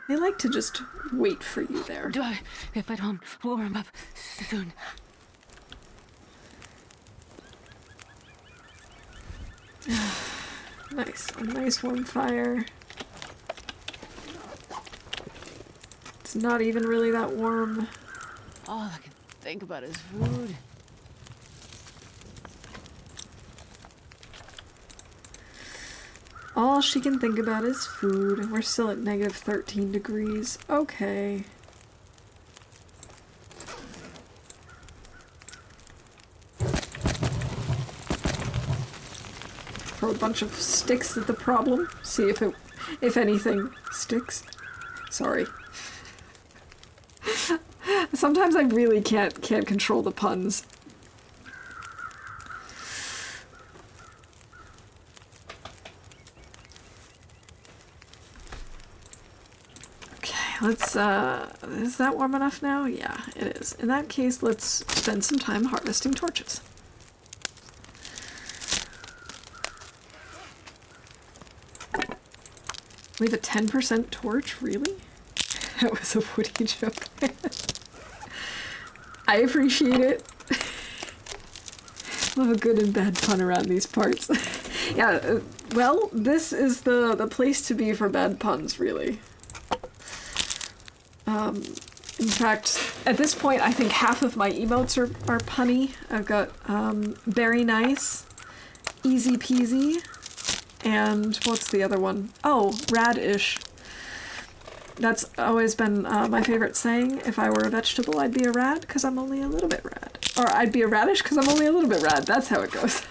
They like to just wait for you there. If I don't warm up soon. Nice. A nice warm fire. It's not even really that warm. All I can think about is food. All she can think about is food. We're still at negative 13 degrees. Okay. Throw a bunch of sticks at the problem. See if anything sticks. Sorry. Sometimes I really can't control the puns. Let's, is that warm enough now? Yeah, it is. In that case, let's spend some time harvesting torches. We have a 10% torch? Really? That was a Woody joke. I appreciate it. Love a good and bad pun around these parts. Yeah, well, this is the place to be for bad puns, really. In fact, at this point, I think half of my emotes are punny. I've got very nice, easy peasy, and what's the other one? Oh, radish. That's always been my favorite saying. If I were a vegetable, I'd be a rad because I'm only a little bit rad. Or I'd be a radish because I'm only a little bit rad. That's how it goes.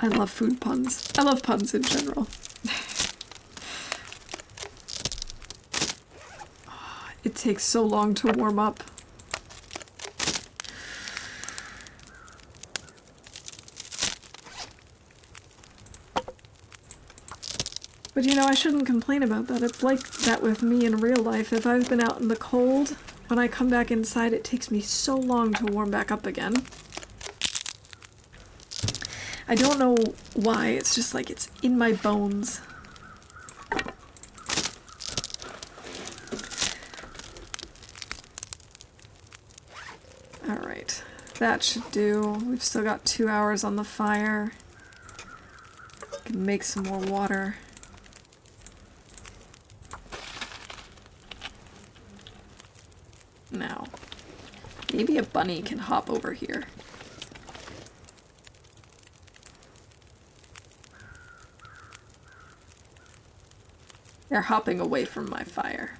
I love food puns. I love puns in general. It takes so long to warm up. But you know, I shouldn't complain about that. It's like that with me in real life. If I've been out in the cold, when I come back inside, it takes me so long to warm back up again. I don't know why, it's just like it's in my bones. Alright, that should do. We've still got 2 hours on the fire. Can make some more water. Now, maybe a bunny can hop over here. They're hopping away from my fire.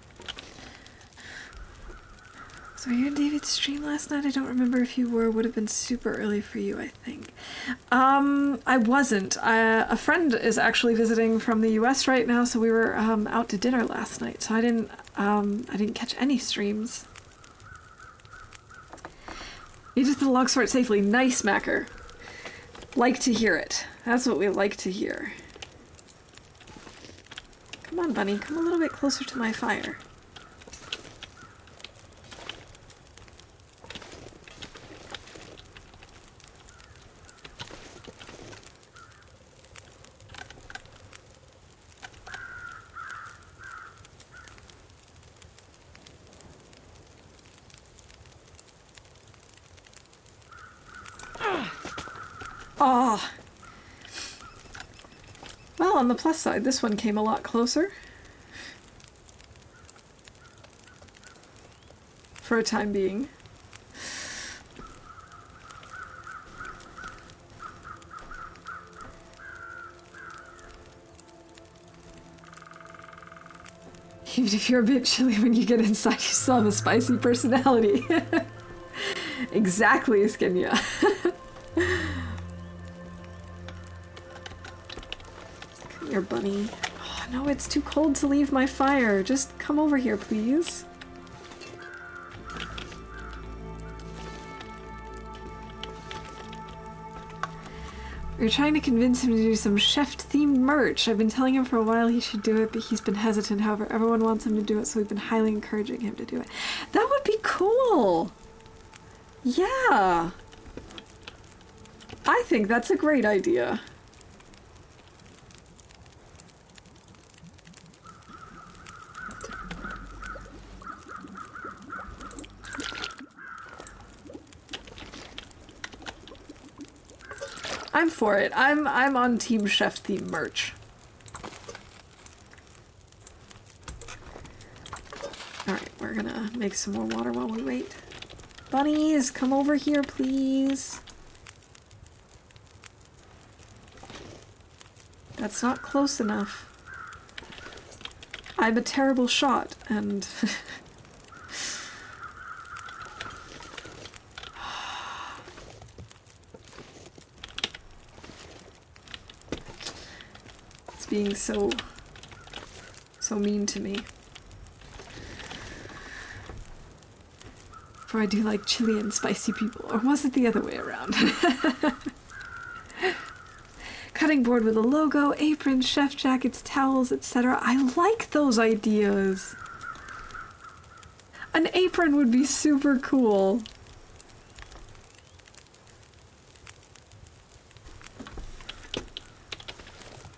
So were you in David's stream last night? I don't remember if you were. Would have been super early for you, I think. I wasn't. A friend is actually visiting from the US right now, so we were out to dinner last night. So I didn't catch any streams. You did the longsword safely. Nice, Macker. Like to hear it. That's what we like to hear. Come on, bunny. Come a little bit closer to my fire. Oh. Well, on the plus side, this one came a lot closer. For a time being. Even if you're a bit chilly when you get inside, you still have a spicy personality. Exactly, Skinya. Come here, bunny. Oh, no, it's too cold to leave my fire. Just come over here, please. We're trying to convince him to do some chef-themed merch. I've been telling him for a while he should do it, but he's been hesitant. However, everyone wants him to do it, so we've been highly encouraging him to do it. That would be cool! Yeah! I think that's a great idea. I'm for it. I'm on Team Chef Theme merch. Alright, we're gonna make some more water while we wait. Bunnies, come over here, please. That's not close enough. I'm a terrible shot, and... being so mean to me. For I do like chili and spicy people. Or was it the other way around? Cutting board with a logo, aprons, chef jackets, towels, etc. I like those ideas. An apron would be super cool.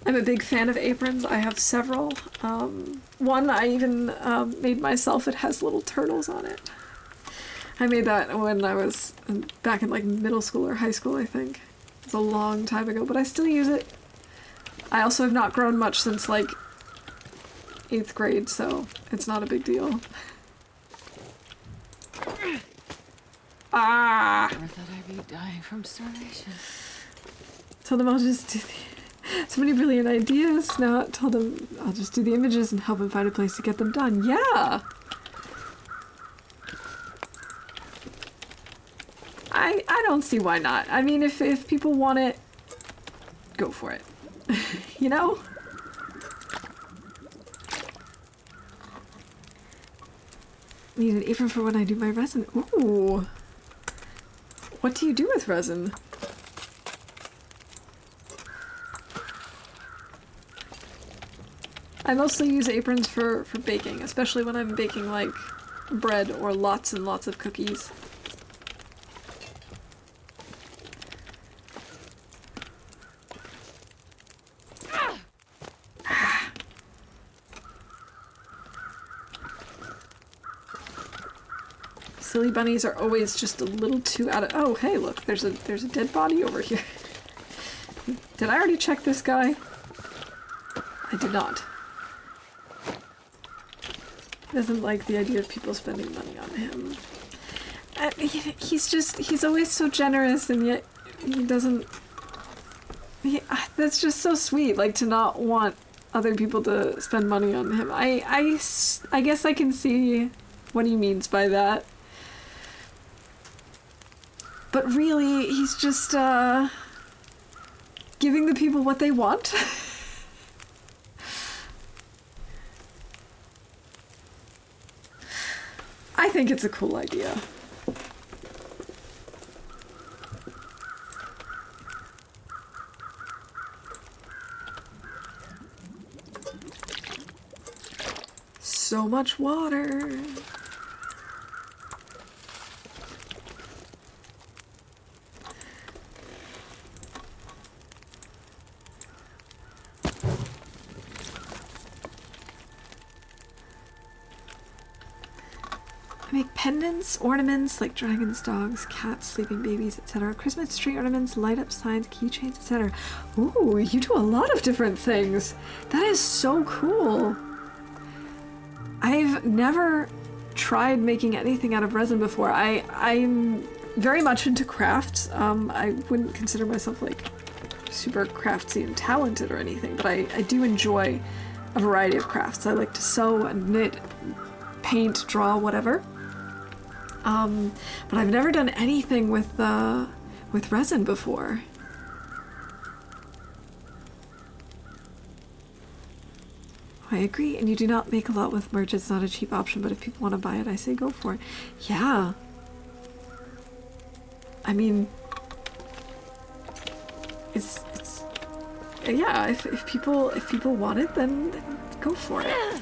I'm a big fan of aprons. I have several. One I even made myself. It has little turtles on it. I made that when I was back in like middle school or high school, I think. was a long time ago, but I still use it. I also have not grown much since like 8th grade, so it's not a big deal. Ah! I thought I'd be dying from starvation. Told him I'll just do so many brilliant ideas. Now told him I'll just do the images and help him find a place to get them done. Yeah! I don't see why not. I mean, if people want it, go for it. You know? Need an apron for when I do my resin. Ooh. What do you do with resin? I mostly use aprons for baking, especially when I'm baking like bread or lots and lots of cookies. Silly bunnies are always just a little too out of— oh, hey, look, there's a dead body over here. Did I already check this guy? I did not. Doesn't like the idea of people spending money on him. He's always so generous, and yet he doesn't— that's just so sweet, like, to not want other people to spend money on him. I guess I can see what he means by that. But really, he's just, giving the people what they want. I think it's a cool idea. So much water. I make pendants, ornaments like dragons, dogs, cats, sleeping babies, etc. Christmas tree ornaments, light up signs, keychains, etc. Ooh, you do a lot of different things. That is so cool. I've never tried making anything out of resin before. I'm very much into crafts. I wouldn't consider myself like super craftsy and talented or anything, but I do enjoy a variety of crafts. I like to sew and knit, paint, draw, whatever. But I've never done anything with resin before. I agree, and you do not make a lot with merch. It's not a cheap option, but if people want to buy it, I say go for it. Yeah. I mean, it's yeah, if people want it, then go for it.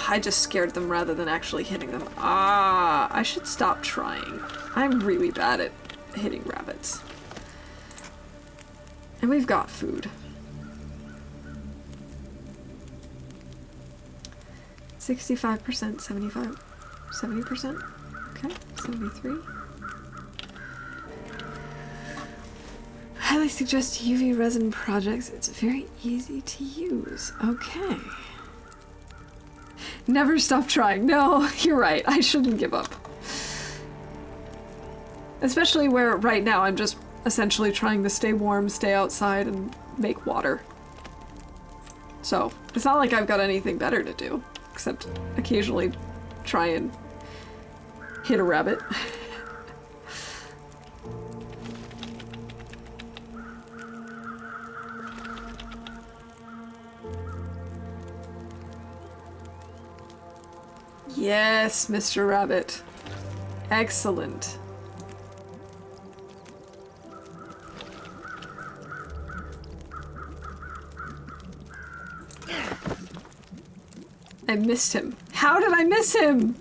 I just scared them rather than actually hitting them. Ah, I should stop trying. I'm really bad at hitting rabbits. And we've got food. 65%, 75, 70%? Okay, 73. Highly suggest UV resin projects. It's very easy to use. Okay. Never stop trying. No, you're right. I shouldn't give up. Especially where right now I'm just essentially trying to stay warm, stay outside, and make water. So, it's not like I've got anything better to do, except occasionally try and hit a rabbit. Yes, Mr. Rabbit. Excellent. I missed him. How did I miss him?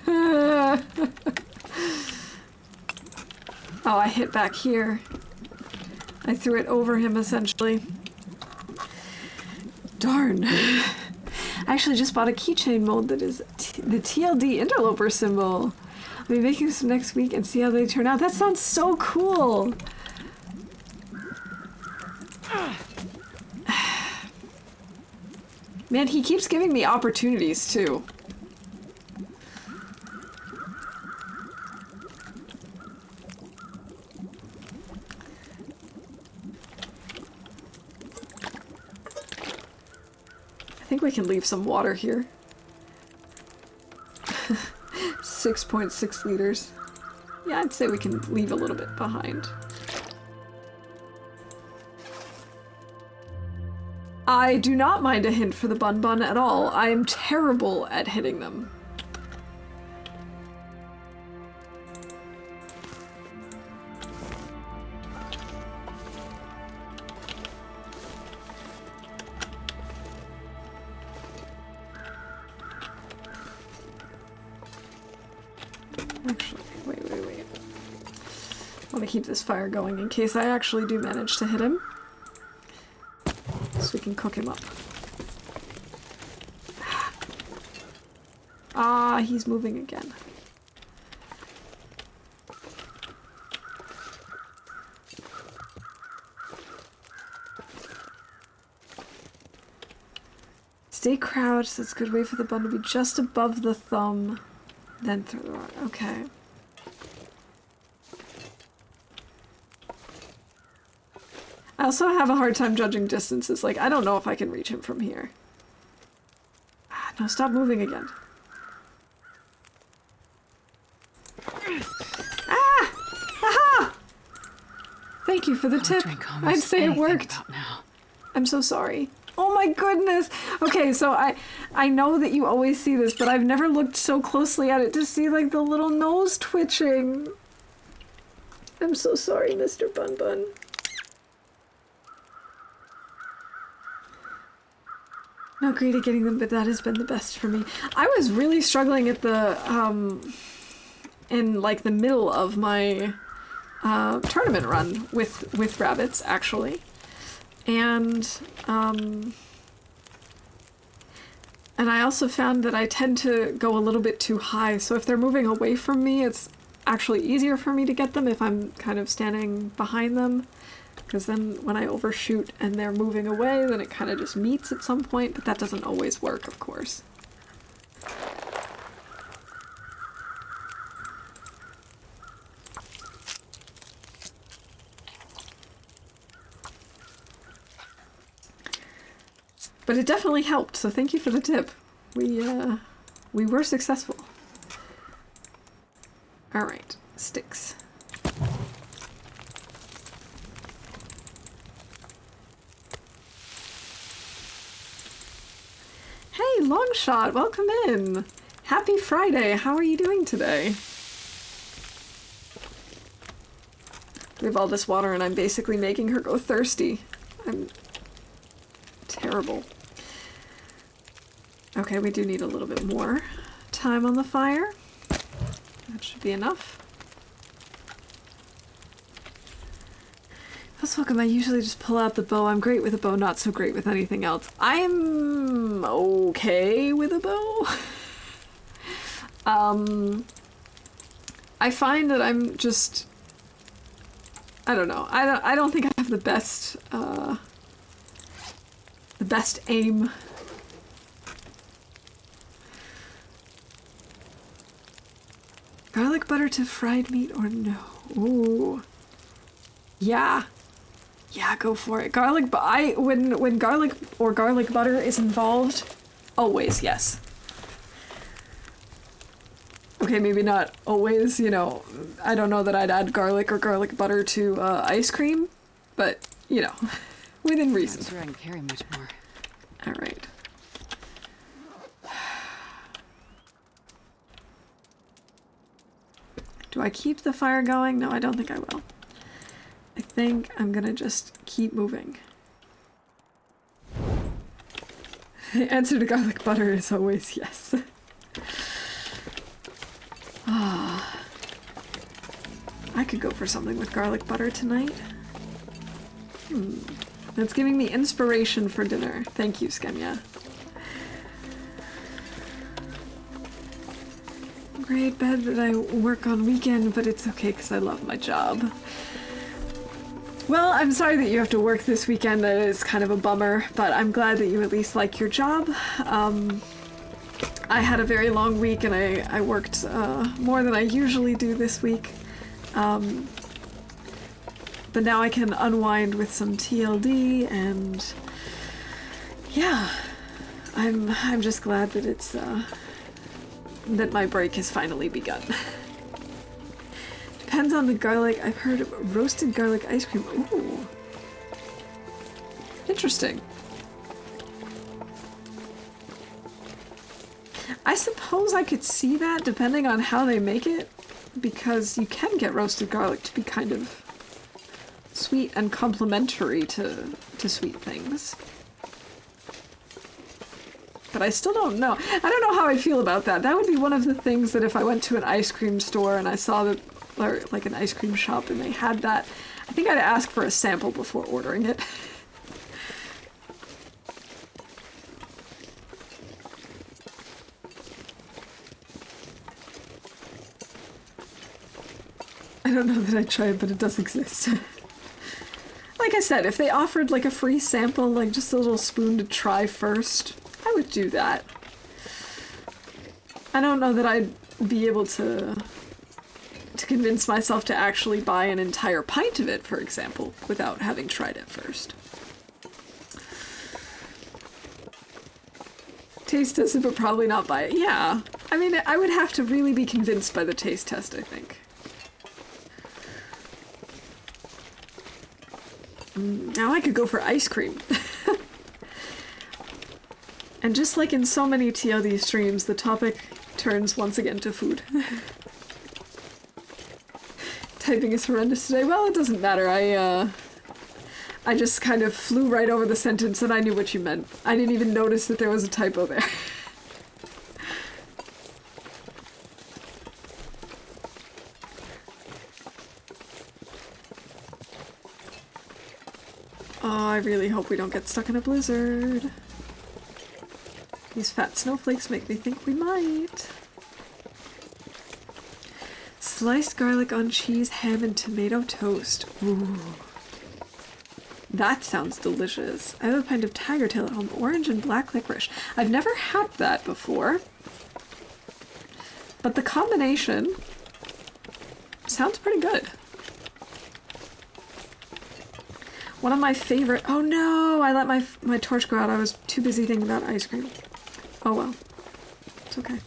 Oh, I hit back here. I threw it over him, essentially. Darn. I actually just bought a keychain mold that is the TLD interloper symbol. I'll be making some next week and see how they turn out. That sounds so cool. Man, he keeps giving me opportunities, too. I think we can leave some water here. 6.6 liters. Yeah, I'd say we can leave a little bit behind. I do not mind a hint for the bun bun at all. I am terrible at hitting them. Actually, wait. I want to keep this fire going in case I actually do manage to hit him. So we can cook him up. Ah, he's moving again. Stay crouched. That's a good way for the bun to be just above the thumb. Then throw the rod. Okay. I also have a hard time judging distances. Like, I don't know if I can reach him from here. Ah, no, stop moving again. Ah! Aha! Thank you for the tip. I'd say it worked. I'm so sorry. Oh my goodness! Okay, so I know that you always see this, but I've never looked so closely at it to see, like, the little nose twitching. I'm so sorry, Mr. Bun Bun. Not great at getting them, but that has been the best for me. I was really struggling at the, in, like, the middle of my, tournament run with rabbits, actually. And I also found that I tend to go a little bit too high, so if they're moving away from me, it's actually easier for me to get them if I'm kind of standing behind them. Because then when I overshoot and they're moving away, then it kind of just meets at some point, but that doesn't always work, of course. But it definitely helped, so thank you for the tip. We were successful. All right, sticks. Hey, Longshot, welcome in. Happy Friday. How are you doing today? We have all this water and I'm basically making her go thirsty. I'm terrible. Okay, we do need a little bit more time on the fire. That should be enough. Let's welcome. I usually just pull out the bow. I'm great with a bow, not so great with anything else. I'm okay with a bow. I find that I'm just, I don't know. I don't think I have the best aim. Garlic butter to fried meat or no? Ooh. Yeah. Yeah, go for it. When garlic or garlic butter is involved, always yes. Okay, maybe not always, you know, I don't know that I'd add garlic or garlic butter to ice cream, but, you know, within reason. I'm not sure I can carry much more. All right. Do I keep the fire going? No, I don't think I will. I think I'm gonna just keep moving. The answer to garlic butter is always yes. Ah, I could go for something with garlic butter tonight. That's giving me inspiration for dinner. Thank you, Skenya. Great, bad that I work on weekend, but it's okay because I love my job. Well, I'm sorry that you have to work this weekend. That is kind of a bummer, but I'm glad that you at least like your job. I had a very long week and I worked more than I usually do this week. But now I can unwind with some TLD, and yeah, I'm just glad that it's that my break has finally begun. Depends on the garlic. I've heard of roasted garlic ice cream. Ooh. Interesting. I suppose I could see that depending on how they make it, because you can get roasted garlic to be kind of sweet and complementary to sweet things. But I still don't know. I don't know how I feel about that. That would be one of the things that if I went to an ice cream store and I saw that, or like an ice cream shop and they had that, I think I'd ask for a sample before ordering it. I don't know that I'd try it, but it does exist. Like I said, if they offered like a free sample, like just a little spoon to try first, I would do that. I don't know that I'd be able to convince myself to actually buy an entire pint of it, for example, without having tried it first. Taste test it, but probably not buy it. Yeah. I mean, I would have to really be convinced by the taste test, I think. Now I could go for ice cream. And just like in so many TLD streams, the topic turns once again to food. Typing is horrendous today. Well, it doesn't matter. I just kind of flew right over the sentence and I knew what you meant. I didn't even notice that there was a typo there. Oh, I really hope we don't get stuck in a blizzard. These fat snowflakes make me think we might. Sliced garlic on cheese, ham, and tomato toast. Ooh. That sounds delicious. I have a pint of tiger tail at home, orange and black licorice. I've never had that before. But the combination sounds pretty good. One of my favorite... Oh no! I let my torch go out. I was too busy thinking about ice cream. Oh well. It's okay.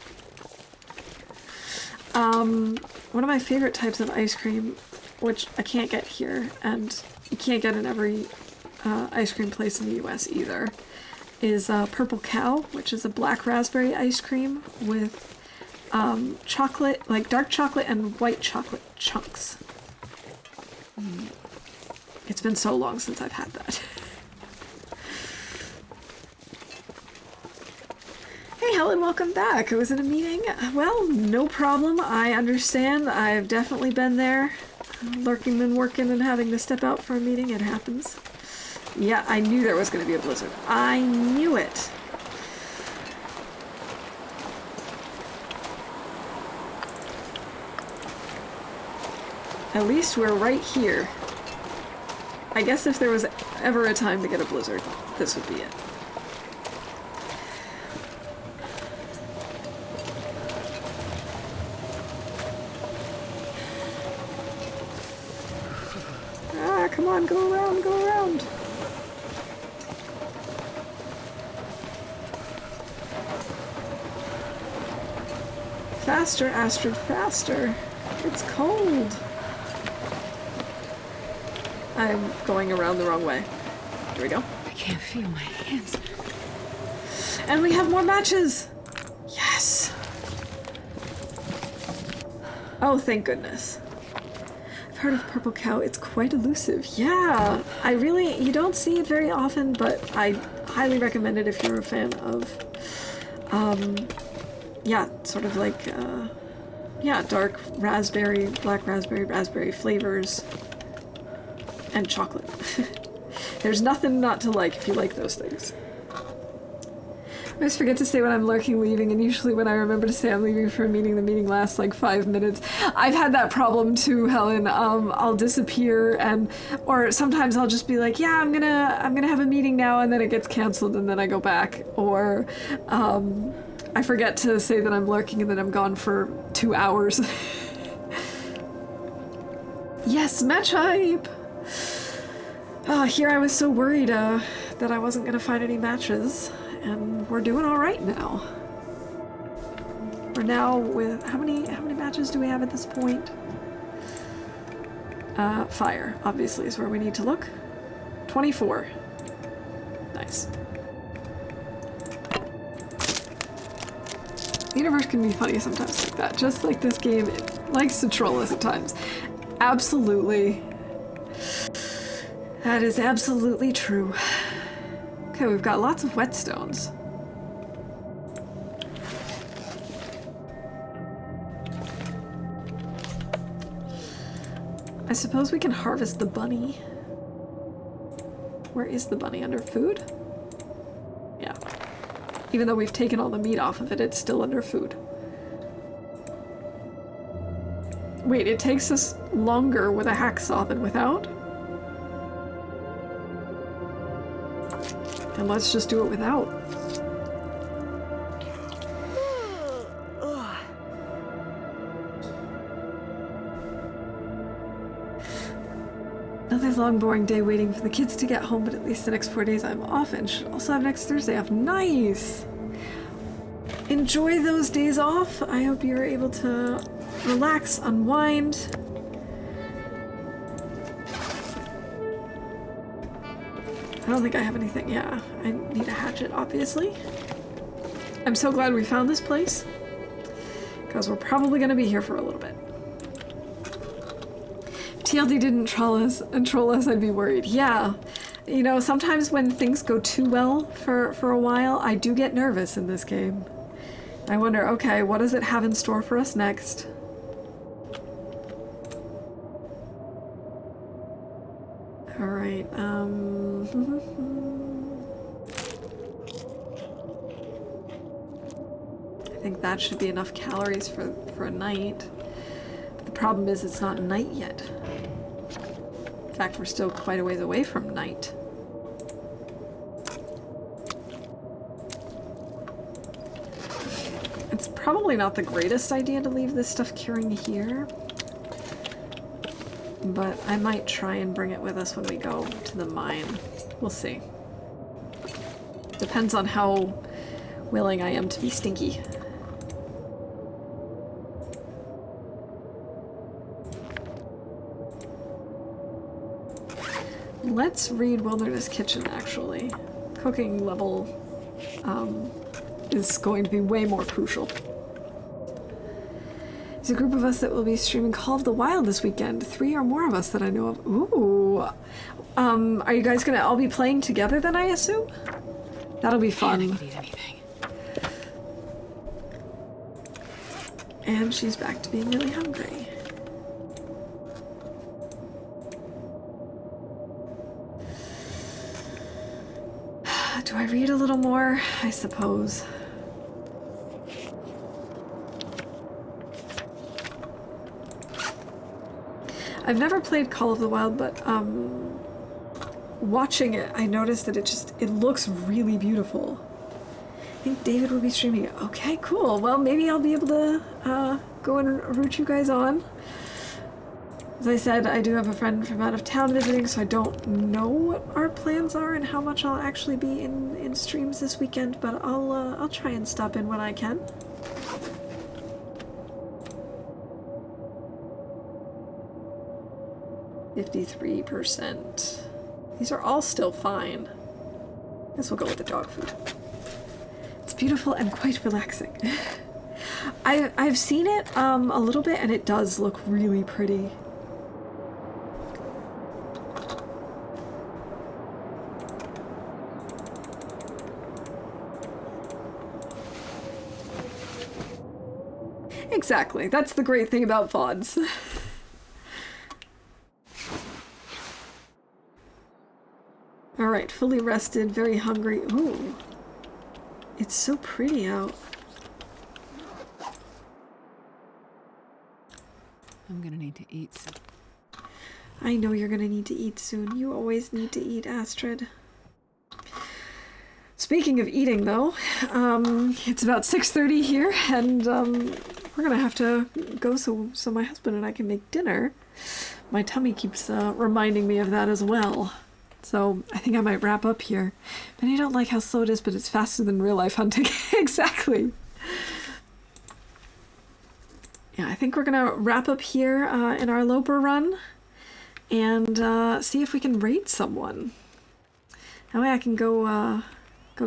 One of my favorite types of ice cream, which I can't get here, and you can't get in every ice cream place in the US either, is Purple Cow, which is a black raspberry ice cream with chocolate, like dark chocolate and white chocolate chunks. It's been so long since I've had that. Hey Helen, welcome back. I was in a meeting. Well, no problem. I understand. I've definitely been there. Lurking and working and having to step out for a meeting. It happens. Yeah, I knew there was going to be a blizzard. I knew it. At least we're right here. I guess if there was ever a time to get a blizzard, this would be it. Ah, come on, go around, go around. Faster, Astrid, faster. It's cold. I'm going around the wrong way. Here we go. I can't feel my hands. And we have more matches! Yes! Oh, thank goodness. I've heard of Purple Cow. It's quite elusive. Yeah! You don't see it very often, but I highly recommend it if you're a fan of, yeah, sort of like, yeah, dark raspberry, black raspberry, raspberry flavors. And chocolate. There's nothing not to like if you like those things. always forget to say when I'm lurking leaving, and usually when I remember to say I'm leaving for a meeting, the meeting lasts like 5 minutes. I've had that problem too, Helen. I'll disappear, or sometimes I'll just be like, yeah, I'm gonna have a meeting now, and then it gets canceled, and then I go back. Or I forget to say that I'm lurking, and then I'm gone for 2 hours. Yes, match hype! Here I was so worried that I wasn't gonna find any matches. And we're doing all right now. We're now with how many matches do we have at this point? Fire obviously is where we need to look. 24. Nice. The universe can be funny sometimes like that. Just like this game, it likes to troll us at times. Absolutely. That is absolutely true. Okay, we've got lots of whetstones. I suppose we can harvest the bunny. Where is the bunny? Under food? Yeah. Even though we've taken all the meat off of it, it's still under food. Wait, it takes us longer with a hacksaw than without? And let's just do it without. Another long, boring day waiting for the kids to get home, but at least the next 4 days I'm off and should also have next Thursday off. Nice! Enjoy those days off. I hope you're able to relax, unwind. I don't think I have anything. Yeah, I need a hatchet, obviously. I'm so glad we found this place, because we're probably going to be here for a little bit. If TLD didn't troll us, I'd be worried. Yeah, you know, sometimes when things go too well for a while, I do get nervous in this game. I wonder, okay, what does it have in store for us next? All right, I think that should be enough calories for a night. But the problem is it's not night yet. In fact, we're still quite a ways away from night. It's probably not the greatest idea to leave this stuff curing here. But I might try and bring it with us when we go to the mine. We'll see. Depends on how willing I am to be stinky. Let's read Wilderness Kitchen, actually. Cooking level is going to be way more crucial. There's a group of us that will be streaming Call of the Wild this weekend. 3 or more of us that I know of. Ooh. Are you guys gonna all be playing together then, I assume? That'll be fun. I didn't eat anything. And she's back to being really hungry. Do I read a little more? I suppose. I've never played Call of the Wild, but watching it, I noticed that it looks really beautiful. I think David will be streaming it. Okay, cool. Well, maybe I'll be able to go and root you guys on. As I said, I do have a friend from out of town visiting, so I don't know what our plans are and how much I'll actually be in streams this weekend, but I'll try and stop in when I can. %. These are all still fine. I guess we'll go with the dog food. It's beautiful and quite relaxing. I've seen it a little bit, and it does look really pretty. Exactly. That's the great thing about VODs. Alright, fully rested, very hungry. Ooh. It's so pretty out. I'm gonna need to eat some. I know you're gonna need to eat soon. You always need to eat, Astrid. Speaking of eating, though, it's about 6:30 here, and we're gonna have to go so my husband and I can make dinner. My tummy keeps reminding me of that as well. So I think I might wrap up here. But I don't like how slow it is, but it's faster than real life hunting. Exactly. Yeah, I think we're gonna wrap up here in our Loper run and see if we can raid someone. That way I can go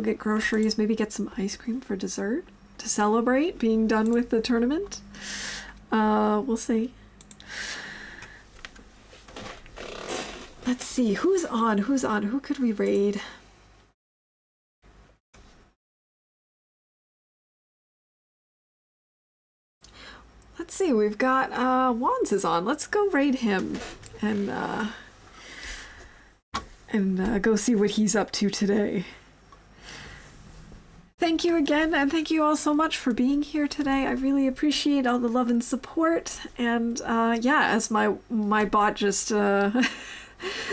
get groceries, maybe get some ice cream for dessert to celebrate being done with the tournament. We'll see. Let's see, who's on? Who could we raid? Let's see, we've got Wands is on. Let's go raid him and go see what he's up to today. Thank you again, and thank you all so much for being here today. I really appreciate all the love and support. And yeah, as my bot just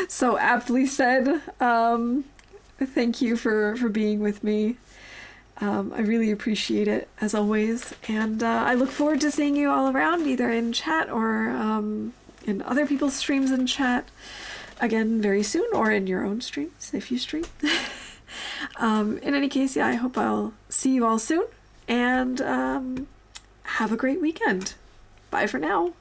so aptly said, thank you for being with me. I really appreciate it, as always. And I look forward to seeing you all around, either in chat or in other people's streams and chat again very soon, or in your own streams if you stream. In any case, yeah, I hope I'll see you all soon, and have a great weekend. Bye for now.